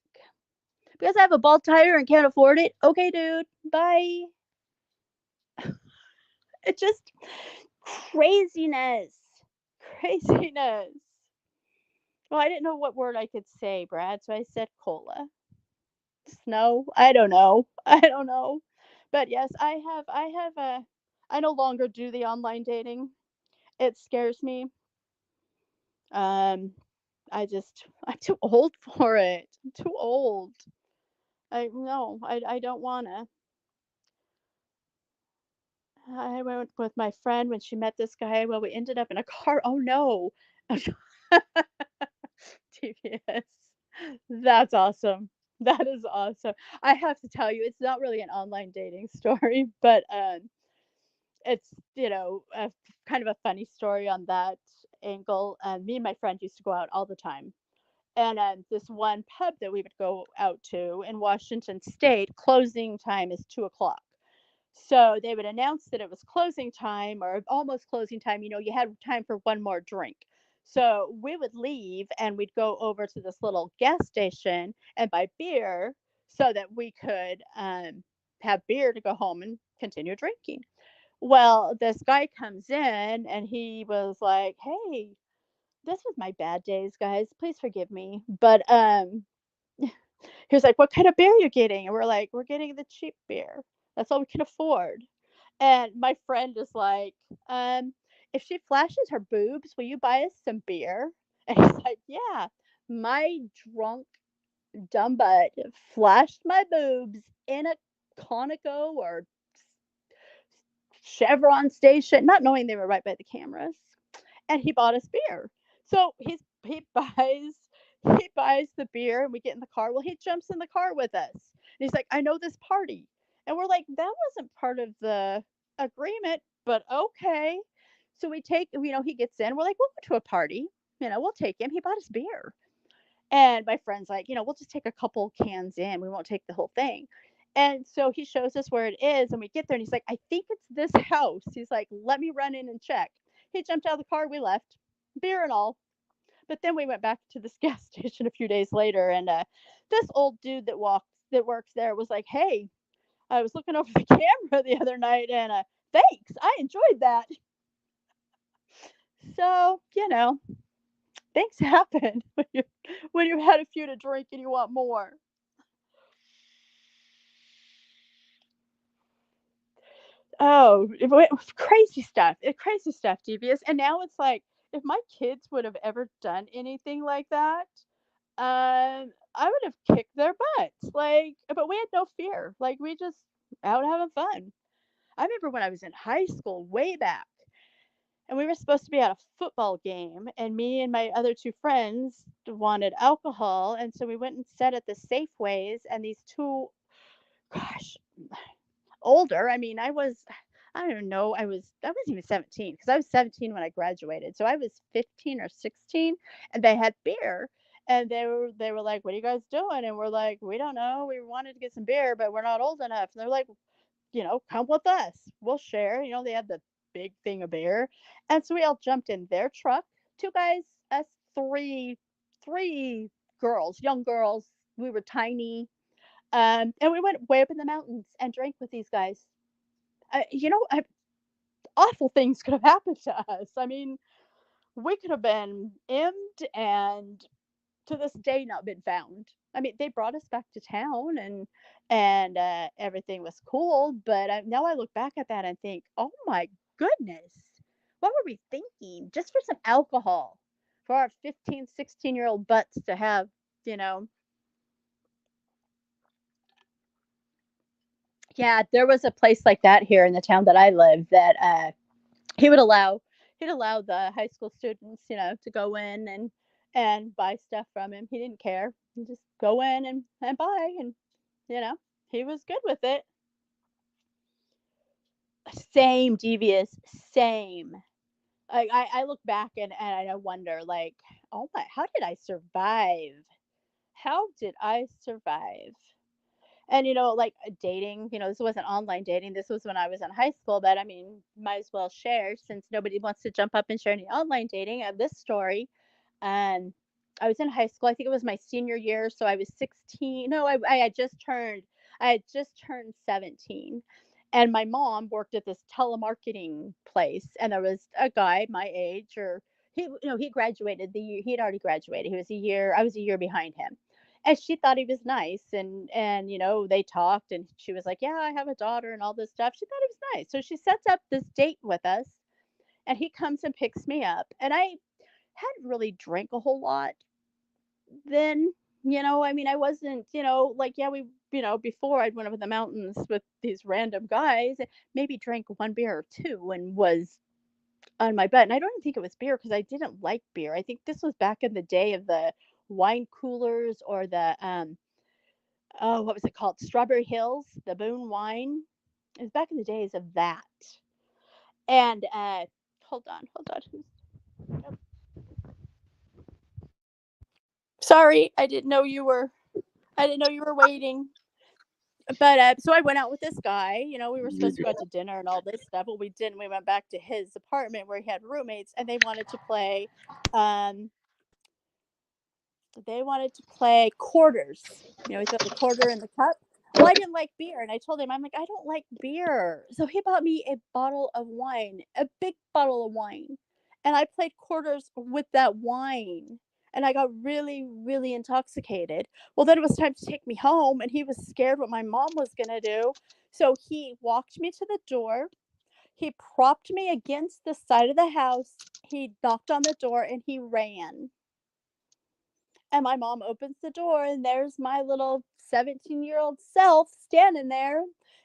Because I have a bald tire and can't afford it? Okay, dude. Bye." It just craziness. Craziness. Well, I didn't know what word I could say, Brad, so I said cola. Snow? I don't know. I don't know. But yes, I no longer do the online dating. It scares me. Um, I'm too old for it. I'm too old. I no, I don't wanna. I went with my friend when she met this guy. Well, we ended up in a car. Oh no. TBS. That's awesome. That is awesome. I have to tell you, it's not really an online dating story, but it's a kind of a funny story on that angle. Me and my friend used to go out all the time, and this one pub that we would go out to in Washington State, closing time is 2 o'clock. So they would announce that it was closing time or almost closing time. You had time for one more drink. So we would leave and we'd go over to this little gas station and buy beer so that we could have beer to go home and continue drinking. Well, this guy comes in and he was like, "Hey, this was my bad days, guys. Please forgive me." But he was like, "What kind of beer are you getting?" And we're like, "We're getting the cheap beer. That's all we can afford." And my friend is like, um, "If she flashes her boobs, will you buy us some beer?" And he's like, "Yeah." My drunk dumb butt flashed my boobs in a Conoco or Chevron station, not knowing they were right by the cameras, and he bought us beer. So he buys the beer and we get in the car. Well, he jumps in the car with us. And he's like, "I know this party." And we're like, "That wasn't part of the agreement, but okay." So we take, he gets in. We're like, "We'll go to a party. We'll take him." He bought us beer. And my friend's like, "We'll just take a couple cans in. We won't take the whole thing." And so he shows us where it is, and we get there, and he's like, "I think it's this house." He's like, "Let me run in and check." He jumped out of the car. We left, beer and all. But then we went back to this gas station a few days later, and this old dude that works there was like, "Hey, I was looking over the camera the other night, and thanks, I enjoyed that." So things happen when you had a few to drink and you want more. Oh, crazy stuff, devious. And now it's like, if my kids would have ever done anything like that, I would have kicked their butts. Like, but we had no fear. Like, we just out having fun. I remember when I was in high school, way back, and we were supposed to be at a football game, and me and my other two friends wanted alcohol, and so we went and sat at the Safeways, and these two, gosh, older. I mean, I don't even know. I wasn't even 17 because I was 17 when I graduated. So I was 15 or 16 and they had beer and they were like, "What are you guys doing?" And we're like, "We don't know. We wanted to get some beer, but we're not old enough." And they're like, "Come with us. We'll share." They had the big thing of beer. And so we all jumped in their truck. Two guys, us three girls, young girls. We were tiny. And we went way up in the mountains and drank with these guys. Awful things could have happened to us. I mean, we could have been emmed and to this day not been found. I mean, they brought us back to town and everything was cool. But now I look back at that and think, oh my goodness, what were we thinking? Just for some alcohol, for our 15, 16-year-old butts to have, you know. Yeah, there was a place like that here in the town that I live that he would allow he'd allow the high school students, to go in and buy stuff from him. He didn't care. He'd just go in and buy and you know, he was good with it. Same devious, same. I look back and I wonder like, oh my, how did I survive? How did I survive? And, like, dating, this wasn't online dating, this was when I was in high school, but, I mean, might as well share since nobody wants to jump up and share any online dating. I have this story. Um, I was in high school, I think it was my senior year, so I was 16. No, I had just turned 17, and my mom worked at this telemarketing place, and there was a guy my age, or he graduated the year he'd already graduated. I was a year behind him. And she thought he was nice and they talked and she was like, "Yeah, I have a daughter," and all this stuff. She thought he was nice. So she sets up this date with us and he comes and picks me up. And I hadn't really drank a whole lot then. I mean, I wasn't, like, yeah, before I'd went up in the mountains with these random guys, maybe drank one beer or two and was on my butt. And I don't even think it was beer because I didn't like beer. I think this was back in the day of the wine coolers or the oh, what was it called? Strawberry Hills, the Boone wine. It was back in the days of that. And hold on, hold on. Sorry, I didn't know you were waiting. But so I went out with this guy. We were supposed to go out to dinner and all this stuff. Well, we didn't. We went back to his apartment where he had roommates, and Um, they wanted to play quarters. We throw the quarter in the cup. Well, I didn't like beer, and I told him, I'm like, I don't like beer. So he bought me a bottle of wine, a big bottle of wine, and I played quarters with that wine. And I got really, really intoxicated. Well, then it was time to take me home, and he was scared what my mom was going to do. So he walked me to the door. He propped me against the side of the house. He knocked on the door and he ran. And my mom opens the door, and there's my little 17-year-old self standing there.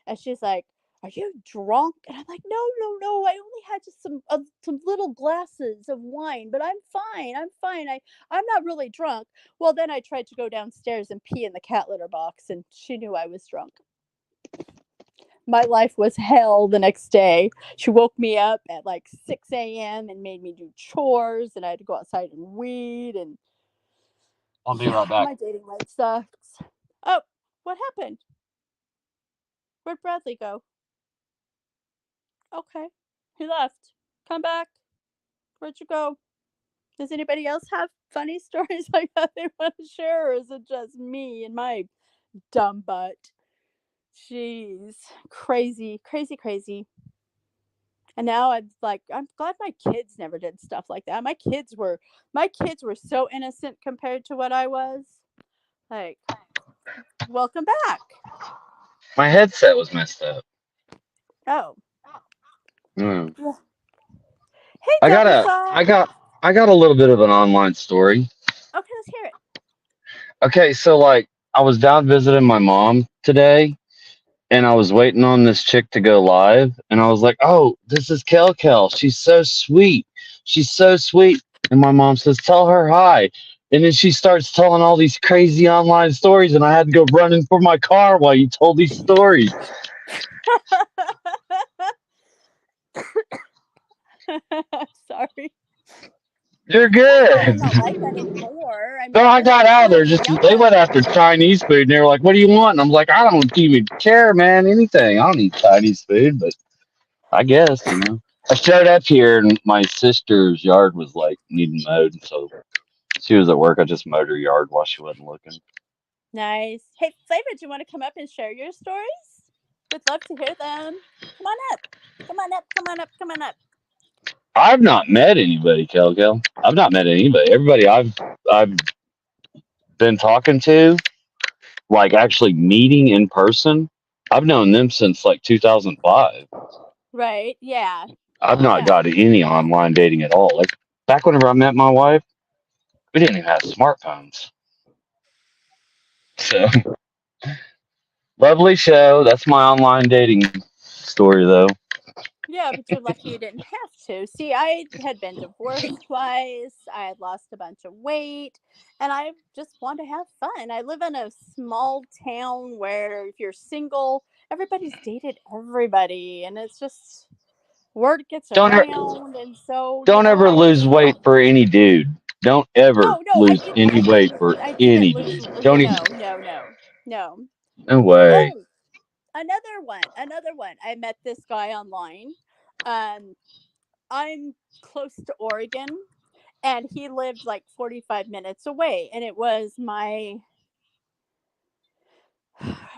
And she's like, "Are you drunk?" And I'm like, "No, no, no. I only had just some little glasses of wine, but I'm fine. I'm fine. I'm not really drunk." Well, then I tried to go downstairs and pee in the cat litter box, and she knew I was drunk. My life was hell the next day. She woke me up at like 6 a.m. and made me do chores, and I had to go outside and weed. And I'll be yeah, right back. my dating life sucks. Oh, what happened? Where'd Bradley go? Okay, he left. Come back. Where'd you go? Does anybody else have funny stories like that they want to share, or is it just me and my dumb butt? Jeez, crazy, crazy, crazy. And now I'm like, I'm glad my kids never did stuff like that. My kids were so innocent compared to what I was. Like, welcome back. My headset was messed up. Oh, Mm. yeah. Hey, I got double a, shot. I got, I got a little bit of an online story. Okay, let's hear it. Okay, so like I was down visiting my mom today, and I was waiting on this chick to go live, and I was like, "Oh, this is Kel Kel. She's so sweet. She's so sweet." And my mom says, "Tell her hi." And then she starts telling all these crazy online stories, and I had to go running for my car while you told these stories. Sorry. You're Thank God I'm good. not like that anymore. I So mean, I when I got was out really there. Just they went young. after Chinese food, and they were like, "What do you want?" And I'm like, "I don't even care, man. Anything. I don't eat Chinese food, but I guess you know." I showed up here, and my sister's yard was like needing mowed, and so she was at work. I just mowed her yard while she wasn't looking. Nice. Hey, Flavor, do you want to come up and share your stories? Would love to hear them. Come on up. Come on up. Come on up. Come on up. I've not met anybody, Kel. I've not met anybody. Everybody I've been talking to, like actually meeting in person, I've known them since like 2005. Right. Yeah. I've not Yeah. got any online dating at all. Like back whenever I met my wife, we didn't even have smartphones. So lovely show. That's my online dating story, though. Yeah, but you're lucky you didn't have to. See, I had been divorced twice. I had lost a bunch of weight, and I just want to have fun. I live in a small town where if you're single, everybody's dated everybody, and it's just word gets Don't e- around. And so, don't ever I lose weight for any dude. Don't ever no, no, I lose didn't. any weight for I didn't any lose. dude. You Don't even. know, no, no, no. No way. Oh, another one. Another one. I met this guy online. Um, I'm close to Oregon, and he lived like 45 minutes away, and it was my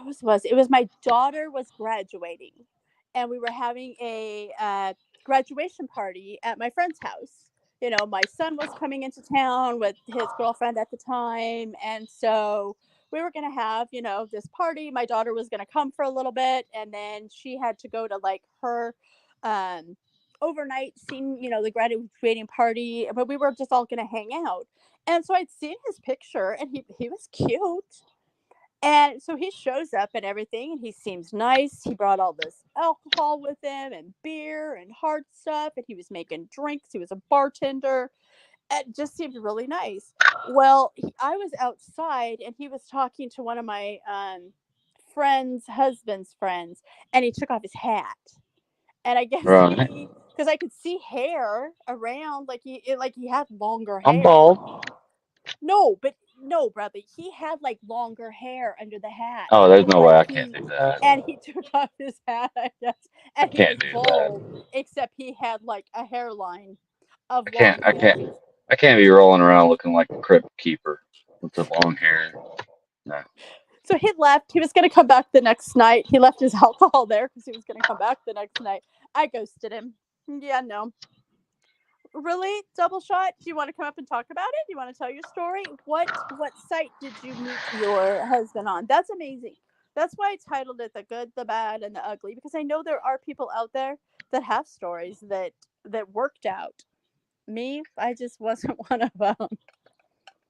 what was it was my daughter was graduating, and we were having a graduation party at my friend's house. My son was coming into town with his girlfriend at the time, and so we were going to have this party. My daughter was going to come for a little bit, and then she had to go to like her um overnight scene, the graduating party, but we were just all going to hang out. And so I'd seen his picture, and he was cute, and so he shows up and everything, and he seems nice. He brought all this alcohol with him and beer and hard stuff, and he was making drinks. He was a bartender. It just seemed really nice. Well, I was outside, and he was talking to one of my friends' husband's friends, and he took off his hat. And I guess Right. because I could see hair around, like he had longer I'm hair. bald. No, but no, Bradley, he had like longer hair under the hat. Oh, It there's looked no like way I can't he do that. and he took off his hat, I guess, I and he can't was do bald, that. except he had like a hairline of I can't. long I hair. can't. I can't be rolling around looking like the crypt keeper with the long hair. No. So he left. He was going to come back the next night. He left his alcohol there because he was going to come back the next night. I ghosted him. Yeah, no. Really? Double shot? Do you want to come up and talk about it? Do you want to tell your story? What site did you meet your husband on? That's amazing. That's why I titled it The Good, the Bad, and the Ugly, because I know there are people out there that have stories that worked out. Me, I just wasn't one of them.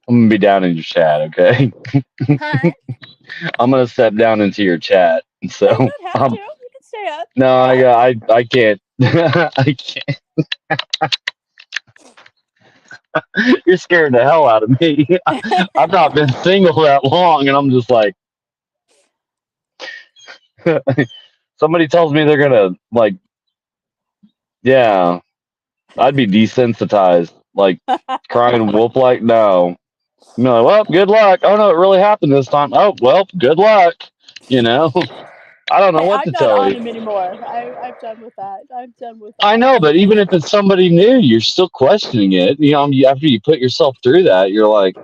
I'm gonna be down in your chat, okay? Huh? I'm gonna step down into your chat. Oh, you So don't have to. You can stay up. no, I can't. I can't. You're scaring the hell out of me. I've not been single that long, and I'm just like, somebody tells me they're gonna like, yeah, I'd be desensitized, like crying wolf, like no. I'm like, well, good luck. Oh no, it really happened this time. Oh well, good luck. You know, I don't know Hey, what I'm to not tell on you. him anymore. I'm done with that. I'm done with I that. know, but even if it's somebody new, you're still questioning it. After you put yourself through that, you're like,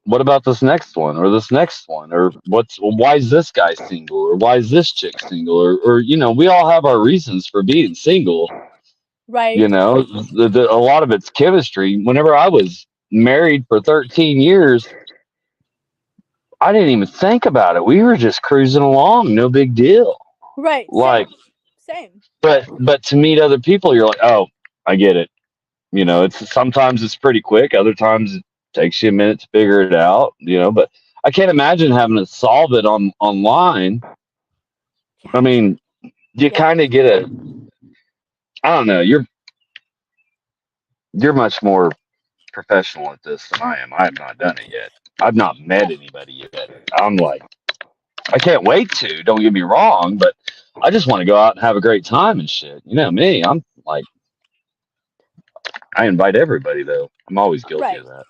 what about this next one or this next one or why is this guy single or why is this chick single or we all have our reasons for being single. Right. A lot of it's chemistry. Whenever I was married for 13 years, I didn't even think about it. We were just cruising along, no big deal. Right. Like, Same. Same. but to meet other people, you're like, oh, I get it. It's sometimes it's pretty quick, other times it takes you a minute to figure it out. But I can't imagine having to solve it online. I Yeah. mean, you Yep. kind of get a, I don't know, you're much more professional at this than I am. I have not done it yet. I've not met anybody yet. I'm like, I can't wait to. Don't get me wrong, but I just want to go out and have a great time and shit. You know me. I'm like, I invite everybody though. I'm always guilty of Right. that,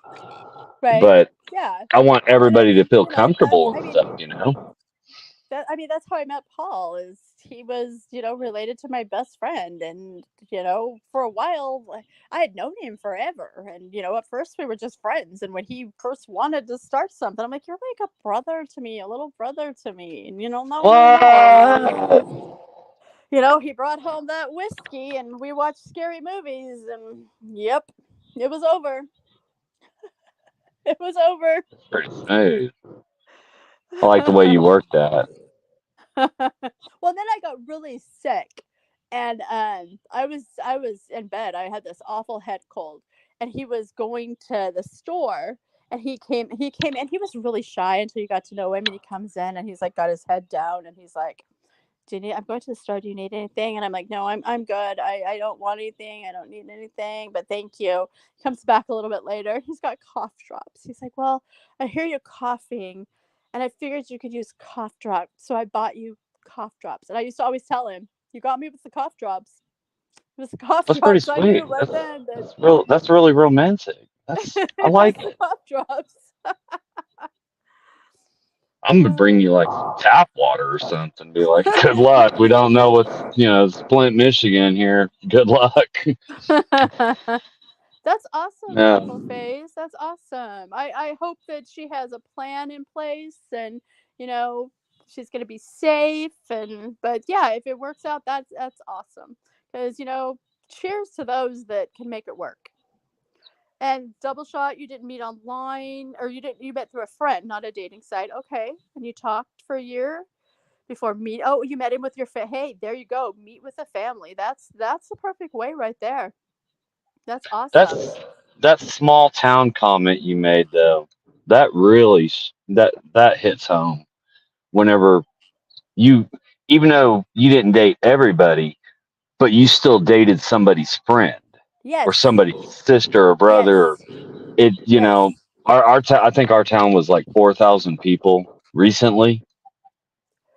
Right. but Yeah. I want And I everybody to mean, feel that's comfortable I and mean, stuff. that's how I met Paul. Is he was related to my best friend, and for a while I had known him forever, and at first we were just friends, and when he first wanted to start something, I'm like, you're like a brother to me, a little brother to me, and no. And then What? he brought home that whiskey, and we watched scary movies, and yep, it was over. It was over. Pretty smooth. I like the way you work that. Well, then I got really sick, and I was in bed. I had this awful head cold, and he was going to the store, and he came, and he was really shy until you got to know him. And he comes in, and he's like got his head down, and he's like, "Do you need? I'm going to the store. Do you need anything?" And I'm like, "No, I'm good. I don't want anything. I don't need anything. But thank you." He comes back a little bit later. He's got cough drops. He's like, "Well, I hear you coughing, and I figured you could use cough drops, so I bought you cough drops." And I used to always tell him, "You got me with the cough drops. It was the cough That's pretty drops. I knew sweet. right then that That's really romantic. I it was like the it. cough drops." I'm gonna bring you like some tap water or something. Be like, good luck. We don't know what's it's Flint, Michigan here. Good luck. That's awesome, Purple No, Face. That's awesome. I hope that she has a plan in place, and you know she's gonna be safe, and but yeah, if it works out, that's awesome. Because cheers to those that can make it work. And double shot, you didn't meet online, or you met through a friend, not a dating site. Okay, and you talked for a year before meet. Oh, you met him with your hey, there you go, meet with a family. That's the perfect way right there. That's awesome. that small town comment you made though, that really that hits home. Whenever you, even though you didn't date everybody, but you still dated somebody's friend or Yes. somebody's sister or brother. Or Yes. it, Yes. I think our town was like 4,000 people recently.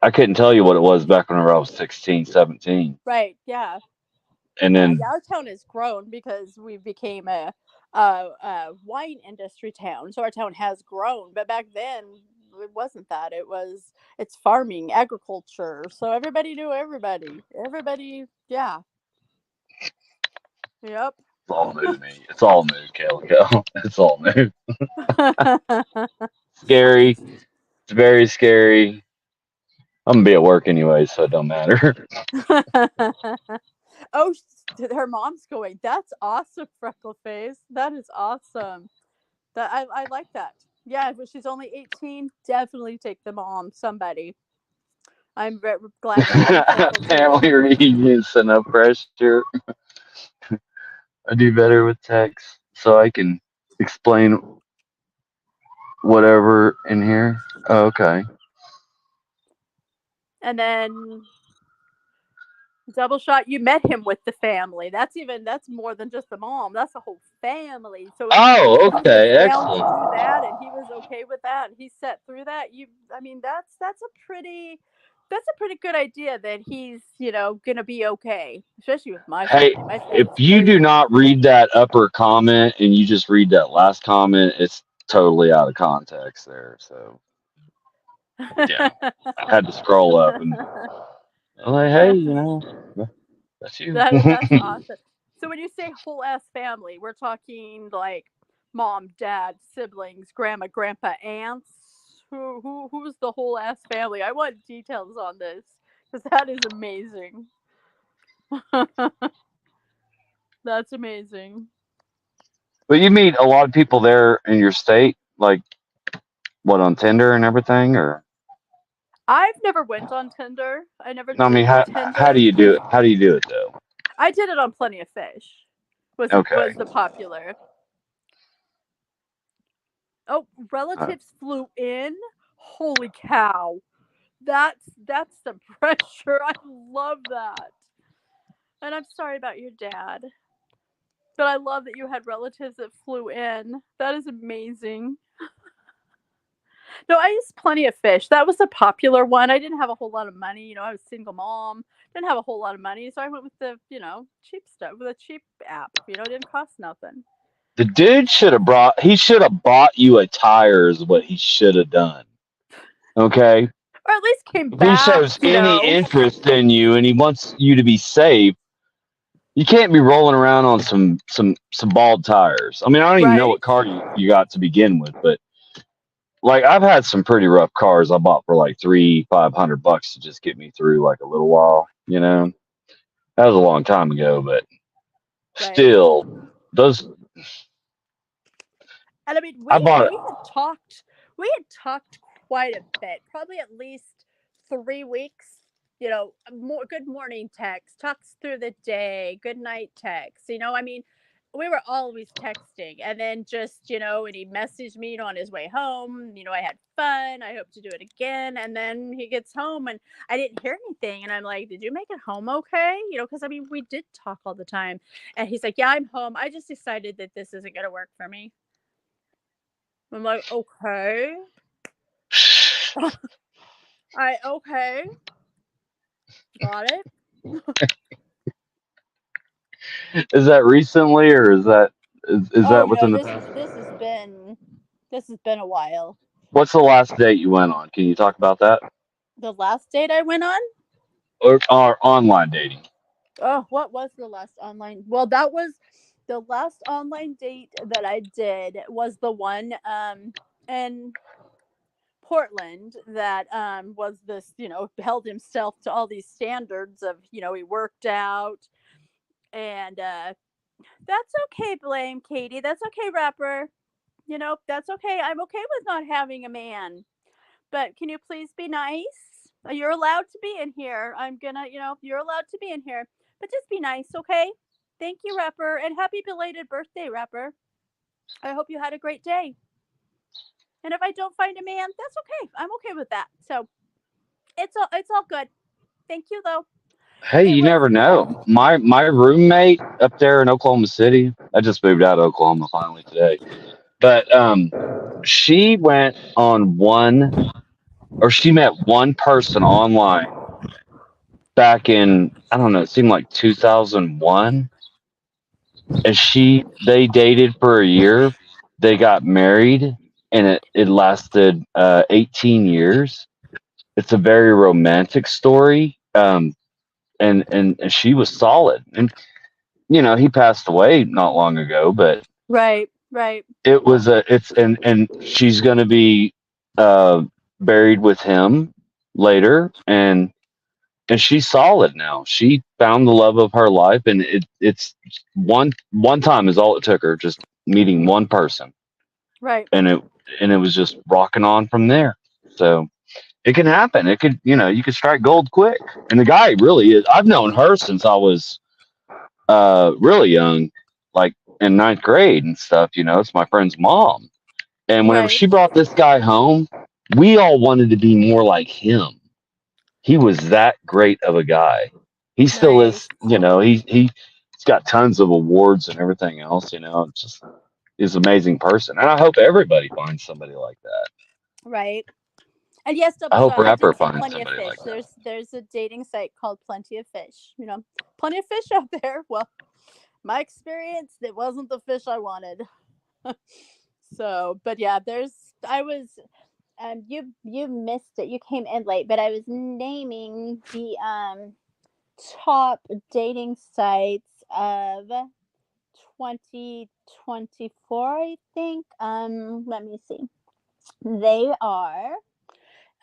I couldn't tell you what it was back when I was 16, 17. Right. Yeah. And Yeah. then Our town has grown because we became a wine industry town. So our town has grown, but back then it wasn't that. It's farming, agriculture. So everybody knew everybody. Everybody. Yeah. Yep. it's all new to me. It's all new, Calico. It's all new. Scary. It's very scary. I'm gonna be at work anyway, so it don't matter. Oh, her mom's going. That's awesome, freckle face. That is awesome. That I like that. Yeah, but she's only 18. Definitely take the mom. Somebody. I'm glad she didn't freckle face. Family reunions, so no pressure. I do better with text, so I can explain whatever in here. Oh, okay. And then double shot. You met him with the family. That's more than just the mom. That's the whole family. So if Oh, he was okay. down to Excellent. do that and he was okay with that and he set through that, I mean that's a pretty good idea that he's, gonna be okay. Especially with my Hey, family. My if family's you do crazy. not read that upper comment and you just read that last comment, it's totally out of context there. So yeah, I had to scroll up and I'm like, hey, that's you. That's awesome. So when you say whole ass family, we're talking like mom, dad, siblings, grandma, grandpa, aunts. Who's the whole ass family? I want details on this because that is amazing. That's amazing. But you meet a lot of people there in your state, like what on Tinder and everything, or I've never went on Tinder. I never I mean, did the how do Tinder. you do it? How do you do it though? I did it on Plenty of Fish. Was Okay. the popular. Oh, Uh, relatives flew in. Holy cow. That's some pressure. I love that. And I'm sorry about your dad. But I love that you had relatives that flew in. That is amazing. No, I used Plenty of Fish. That was a popular one. I didn't have a whole lot of money. I was a single mom. Didn't have a whole lot of money. So I went with the, cheap stuff, with a cheap app. It didn't cost nothing. the dude should have brought. He should have bought you a tire. Is what he should have done. Okay. Or at least came If he back, shows any interest in you and he wants you to be safe, you can't be rolling around on some bald tires. I mean, I don't even know right? what car you got to begin with, but like I've had some pretty rough cars I bought for like 300-500 bucks to just get me through like a little while. That was a long time ago, but Right. still, those And I mean, I bought. we had talked quite a bit, probably at least 3 weeks. More good morning text, talks through the day, good night text. I mean, we were always texting, and then just and he messaged me, on his way home. I had fun. I hope to do it again. And then he gets home, and I didn't hear anything, and I'm like, "Did you make it home okay?" Because I mean, we did talk all the time, and he's like, "Yeah, I'm home. I just decided that this isn't gonna work for me." I'm like, okay. Okay, got it. Is that recently or is Oh that no, within the this past? is this has been a while. What's the last date you went on? Can you talk about that? The last date I went on. Or online dating? Oh, what was the last online? Well, that was the last online date that I did was the one in Portland that was this, held himself to all these standards of, he worked out and that's okay, blame Katie. That's okay, rapper. That's okay. I'm okay with not having a man. But can you please be nice? You're allowed to be in here. You're allowed to be in here. But just be nice, okay? Thank you, rapper, and happy belated birthday, rapper. I hope you had a great day. And if I don't find a man, that's okay. I'm okay with that. So it's all good. Thank you though. Hey, It you was never know. My roommate up there in Oklahoma City. I just moved out of Oklahoma finally today. But she went on one, or she met one person online back in, I don't know, it seemed like 2001, and they dated for a year. They got married, and it lasted 18 years. It's a very romantic story. And she was solid. And he passed away not long ago, but right, right. it was a it's and she's going to be uh buried with him later, and she's solid now. She found the love of her life, and it's one time is all it took her, just meeting one person, Right. and it was just rocking on from there. So it can happen. It could, you could strike gold quick. And the guy really is. I've known her since I was really young, like in ninth grade and stuff. It's my friend's mom. And whenever Right. she brought this guy home, we all wanted to be more like him. He was that great of a guy. He still Nice. is. He's got tons of awards and everything else. It's just he's an amazing person, and I hope everybody finds somebody like that. Right. And yes, I double hope shot. I rapper did see finds Plenty of somebody Fish. like that. There's a dating site called Plenty of Fish. Plenty of fish out there. Well, my experience, it wasn't the fish I wanted. So, but yeah, there's. I was. You missed it. You came in late, but I was naming the top dating sites of 2024. I think. Let me see. They are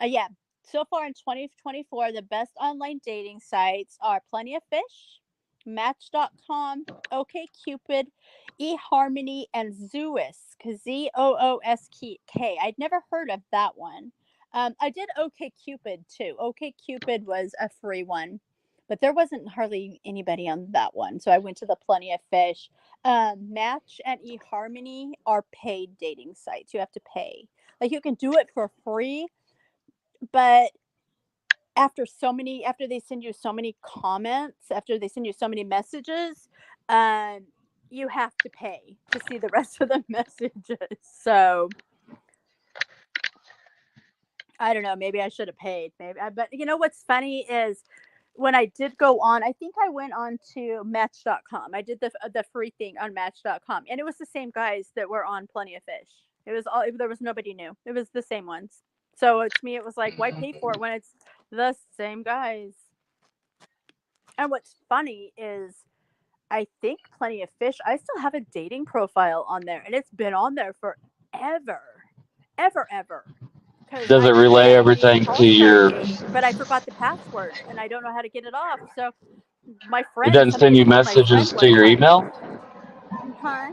yeah. So far in 2024, the best online dating sites are Plenty of Fish, Match.com, OkCupid, eHarmony, and Zoosk. ZOOSK. I'd never heard of that one. I did OkCupid too. OkCupid was a free one, but there wasn't hardly anybody on that one. So I went to the Plenty of Fish. Match and eHarmony are paid dating sites. You have to pay. Like you can do it for free, but after they send you so many comments, after they send you so many messages, um, you have to pay to see the rest of the messages. So I don't know. Maybe I should have paid. Maybe, but you know what's funny is when I did go on, I think I went on to Match.com. I did the free thing on Match.com, and it was the same guys that were on Plenty of Fish. It was all there was nobody new. It was the same ones. So to me, it was like, why pay for it when it's the same guys? And what's funny is I think Plenty of Fish, I still have a dating profile on there, and it's been on there forever. Ever, ever. Because Does I it never relay had any everything to calls that your? day, but I forgot the password and I don't know how to get it off. So It doesn't somebody send had you told my friend messages to one your time, email. huh?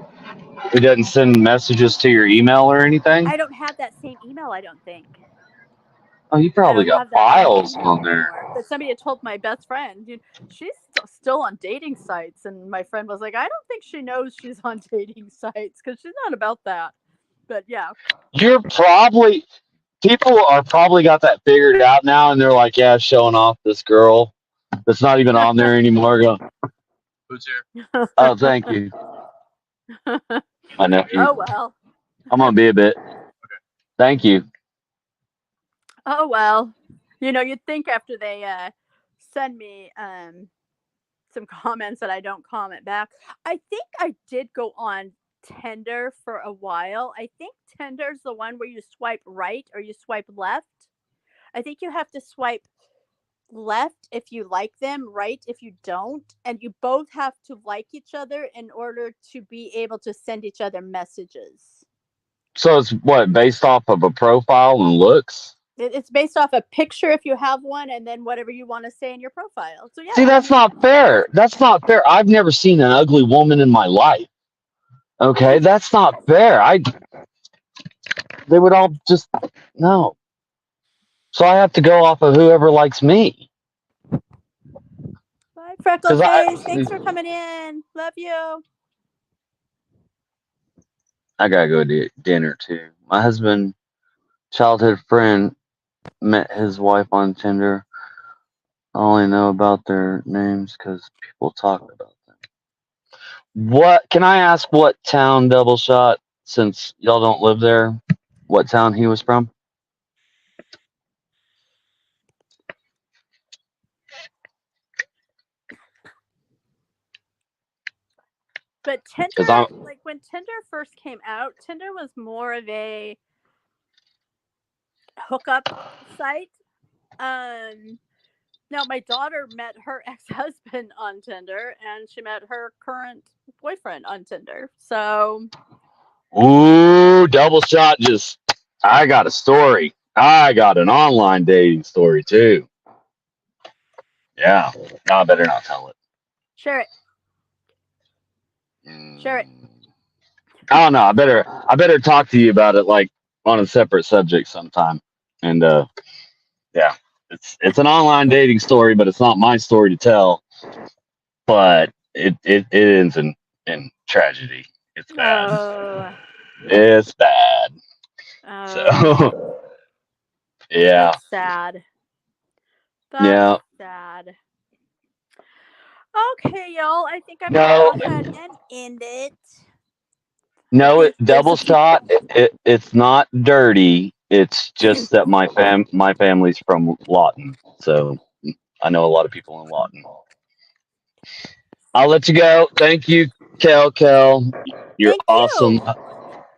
It doesn't send messages to your email or anything. I don't have that same email, I don't think. Oh, you I probably don't got have that one files email on there. anymore. But somebody had told my best friend, she's still on dating sites. And my friend was like, I don't think she knows she's on dating sites because she's not about that. But yeah. You're probably People are probably got that figured out now, and they're like, "Yeah, showing off this girl that's not even on there anymore." Go, oh, thank you, my nephew. Oh, well. I'm gonna be a bit. Thank you. Oh, well. You'd think after they send me some comments that I don't comment back. I think I did go on Tinder for a while. I think Tinder's the one where you swipe right or you swipe left. I think you have to swipe left if you like them, right if you don't, and you both have to like each other in order to be able to send each other messages. So it's what based off of a profile and looks. It's based off a picture if you have one, and then whatever you want to say in your profile. So See, yeah, that's not fair. That's not fair. I've never seen an ugly woman in my life. Okay, that's not fair. They would all just no. So I have to go off of whoever likes me. bye freckle Because face. Thanks for coming in. Love you. I gotta go to dinner too. My husband, childhood friend, met his wife on Tinder. I only know about their names because people talk about them. What can I ask? What town Double Shot? Since y'all don't live there, what town he was from? But Because I'm. Tinder, like when Tinder first came out, Tinder was more of a hookup site. Um, Now my daughter met her ex-husband on Tinder, and she met her current boyfriend on Tinder. So Ooh, Double Shot just. I got a story. I got an online dating story too. Yeah. No, I better not tell it. Share it. Share it. Mm. I don't know. I better talk to you about it like on a separate subject sometime. And yeah, it's an online dating story, but it's not my story to tell. But it ends in tragedy. It's bad. Oh, It's bad. So oh, yeah, that's sad. That's yeah. sad. Okay, y'all. I think I'm gonna go No, ahead and end it. I no. It think there's double a few. shot. It's not dirty. It's just that my family's from Lawton, so I know a lot of people in Lawton. I'll let you go. Thank you, Kel. You're Thank awesome. you.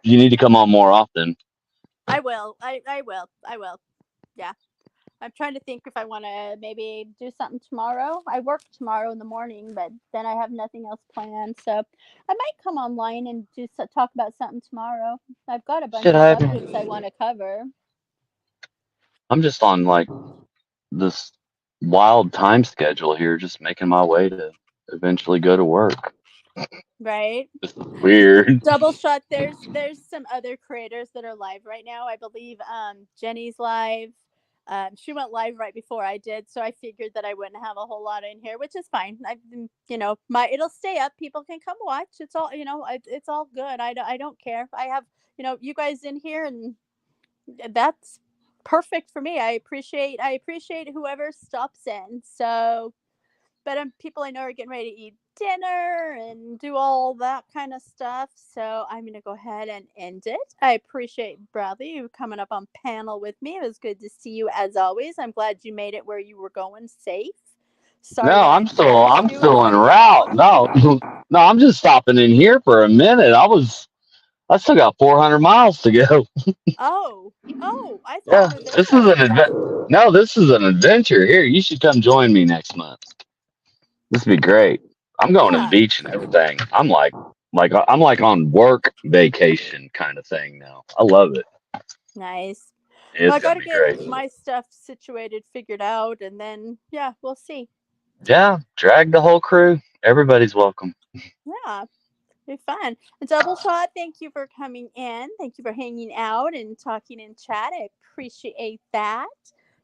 You need to come on more often. I will. I will. I will. Yeah. I'm trying to think if I want to maybe do something tomorrow. I work tomorrow in the morning, but then I have nothing else planned. So I might come online and talk about something tomorrow. I've got a bunch Shit, of subjects I want to cover. I'm just on like this wild time schedule here, just making my way to eventually go to work. Right. This is weird. Double shot. There's some other creators that are live right now. I believe Jenny's live. She went live right before I did, so I figured that I wouldn't have a whole lot in here, which is fine. My it'll stay up. People can come watch. It's all it's all good. I don't care. I have you guys in here, and that's perfect for me. I appreciate whoever stops in. So but people I know are getting ready to eat dinner and do all that kind of stuff. So I'm going to go ahead and end it. I appreciate Bradley you coming up on panel with me. It was good to see you as always. I'm glad you made it where you were going safe. Sorry No, I embarrassed I'm you in still en front of route. y'all. No, no, I'm just stopping in here for a minute. I still got 400 miles to go. Oh, I thought Yeah, you were there. No, this is an adventure. Here, you should come join me next month. This would be great. I'm going to the Yeah, beach and everything. I'm like on work vacation kind of thing now. I love it. nice. Well, It's I got gonna to be get great. my stuff situated, figured out, and then, yeah, we'll see. Yeah, drag the whole crew. Everybody's welcome. Yeah. Be fun. A double shot. Thank you for coming in. Thank you for hanging out and talking in chat. I appreciate that.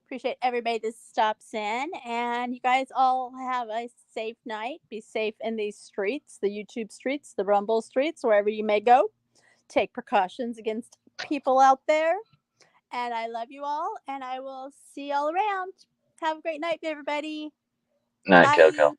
Appreciate everybody that stops in. And you guys all have a safe night. Be safe in these streets, the YouTube streets, the Rumble streets, wherever you may go. Take precautions against people out there. And I love you all. And I will see you all around. Have a great night, everybody. Night, Bye. Coco.